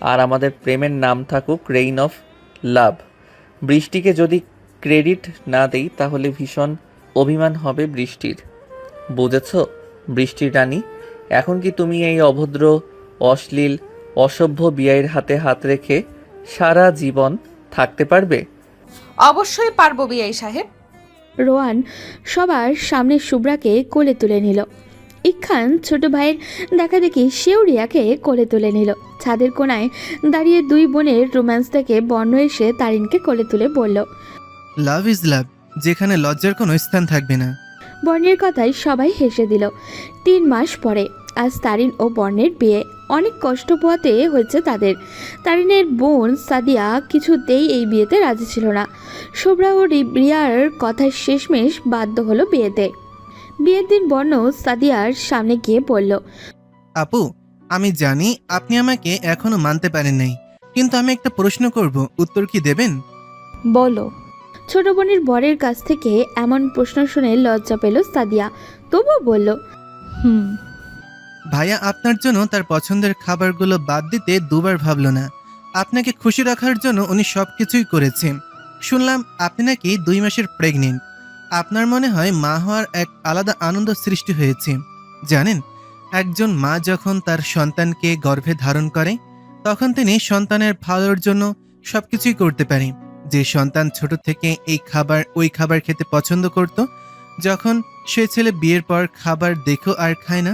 আর আমাদের প্রেমের নাম থাকুক রেইন অফ লাভ। বৃষ্টিকে যদি ক্রেডিট না দেই তাহলে ভীষণ অভিমান হবে বৃষ্টির। বুঝেছ বৃষ্টির রানী? এখন কি তুমি এই অভদ্র, অশ্লীল, অসভ্য বিয়ের হাতে হাত রেখে সারা জীবন থাকতে পারবে? অবশ্যই পারবো বিআই সাহেব। রোহান সবার সামনে শুভ্রাকে কোলে তুলে নিল। ইখান ছোট ভাইয়ের দেখা দেখি সেও রিয়াকে কোলে তুলে নিল। ছাদের কোণায় দাঁড়িয়ে দুই বোনের রোম্যান্স থেকে বর্ণ এসে তারিনকে কোলে তুলে বলল, লাভ ইজ লাভ, যেখানে লজ্জার কোনো স্থান থাকবে না। বর্ণের কথায় সবাই হেসে দিল। 3 মাস পরে আজ তারিন ও বর্ণের বিয়ে। অনেক কষ্ট পোহাতে হয়েছে তাদের। তারিনের বোন সাদিয়া কিছুতেই এই বিয়েতে রাজি ছিল না। শুভ্রা ও রিয়ার কথায় শেষমেশ বাধ্য হলো বিয়েতে। বিয়ের দিন বর্ণ সাদিয়ার সামনে গিয়ে বলল, আপু, আমি জানি আপনি আমাকে এখনো মানতে পারেন নাই, কিন্তু আমি একটা প্রশ্ন করব, উত্তর কি দেবেন? বলো। ছোট বোনের বরের কাছ থেকে এমন প্রশ্ন শুনে লজ্জা পেল সাদিয়া, তবুও বলল, হুম। ভাইয়া আপনার জন্য তার পছন্দের খাবারগুলো বাদ দিতে দুবার ভাবলো না। আপনাকে খুশি রাখার জন্য উনি সবকিছুই করেছে। শুনলাম আপনি নাকি 2 মাসের প্রেগনেন্ট। আপনার মনে হয় মা হওয়ার এক আলাদা আনন্দ সৃষ্টি হয়েছে। জানেন, একজন মা যখন তার সন্তানকে গর্ভে ধারণ করে, তখন তিনি সন্তানের ভালোর জন্য সবকিছুই করতে পারে। যে সন্তান ছোট থেকে এই খাবার ওই খাবার খেতে পছন্দ করত, যখন সে ছেলে বিয়ের পর খাবার দেখো আর খায় না,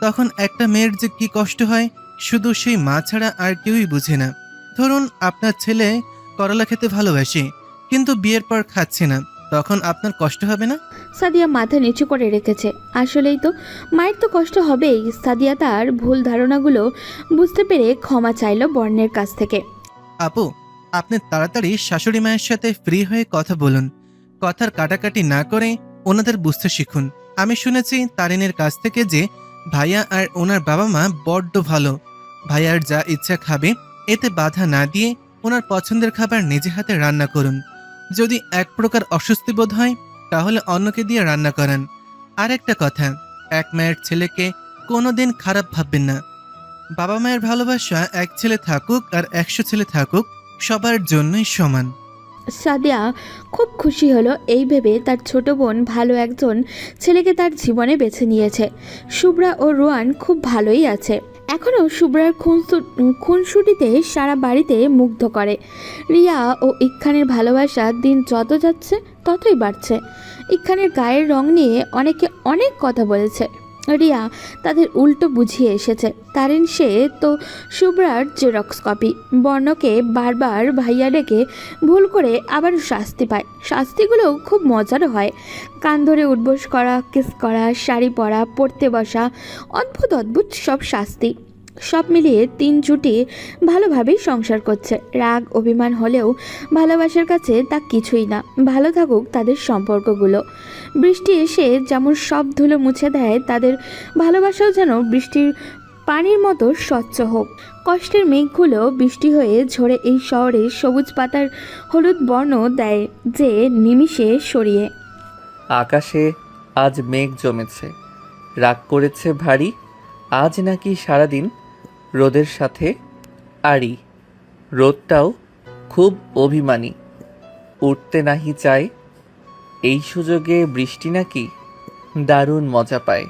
তখন একটা মেয়ের যে কি কষ্ট হয় শুধু সেই মা ছাড়া আর কেউই বুঝে না। ধরুন আপনার ছেলে করলা খেতে ভালোবাসে, কিন্তু বিয়ের পর খাচ্ছে না, তখন আপনার কষ্ট হবে না? সাদিয়া মাথা নিচু করে রেখেছে। আসলেই তো, মায়ের তো কষ্ট হবেই। সাদিয়া তার ভুল ধারণাগুলো বুঝতে পেরে ক্ষমা চাইল বর্ণের কাছ থেকে। আপু, আপনি তাড়াতাড়ি শাশুড়ি মায়ের সাথে ফ্রি হয়ে কথা বলুন। কথার কাটাকাটি না করে ওনাদের বুঝতে শিখুন। আমি শুনেছি তারিনের কাছ থেকে যে ভাইয়া আর ওনার বাবা মা বড্ড ভালো। ভাইয়ার যা ইচ্ছা খাবে, এতে বাধা না দিয়ে ওনার পছন্দের খাবার নিজে হাতে রান্না করুন। যদি এক প্রকার অস্বস্তি বোধ হয় তাহলে অন্যকে দিয়ে রান্না করান। আর একটা কথা, এক মায়ের ছেলেকে কোনোদিন খারাপ ভাববেন না। বাবা মায়ের ভালোবাসা এক ছেলে থাকুক আর 100 ছেলে থাকুক, সবার জন্যই সমান। সাদিয়া খুব খুশি হলো এই ভেবে তার ছোট বোন ভালো একজন ছেলেকে তার জীবনে বেছে নিয়েছে। শুভ্রা ও রোয়ান খুব ভালোই আছে। এখনও শুভ্রার খুনসুটিতে সারা বাড়িতে মুগ্ধ করে। রিয়া ও ইক্খানের ভালোবাসা দিন যত যাচ্ছে ততই বাড়ছে। ইক্খানের গায়ের রং নিয়ে অনেকে অনেক কথা বলেছে। রিয়া তাদের উল্টো বুঝিয়ে এসেছে। তারিন সে তো শুভ্রার জেরক্স কপি। বর্ণকে বারবার ভাইয়া ডেকে ভুল করে আবার শাস্তি পায়। শাস্তিগুলো খুব মজারও হয়। কান ধরে উঠবোস করা, কিস করা, শাড়ি পরা, পড়তে বসা, অদ্ভুত অদ্ভুত সব শাস্তি। সব মিলিয়ে 3 জুটি ভালোভাবেই সংসার করছে। রাগ অভিমান হলেও ভালোবাসার কাছে তা কিছুই না। ভালো থাকুক তাদের সম্পর্কগুলো। বৃষ্টি এসে যেমন সব ধুলো মুছে দেয়, তাদের ভালোবাসাও যেন বৃষ্টির পানির মতো স্বচ্ছ হোক। কষ্টের মেঘগুলো বৃষ্টি হয়ে ঝরে এই শহরে সবুজ পাতার হলুদ বর্ণ দেয় যে নিমিষে সরিয়ে। আকাশে আজ মেঘ জমেছে, রাগ করেছে ভারী। আজ নাকি সারাদিন রোদের সাথে আড়ি। রোদটাও খুব অভিমানী, উঠতে নাহি চায়। এই সুযোগে বৃষ্টি নাকি দারুণ মজা পায়।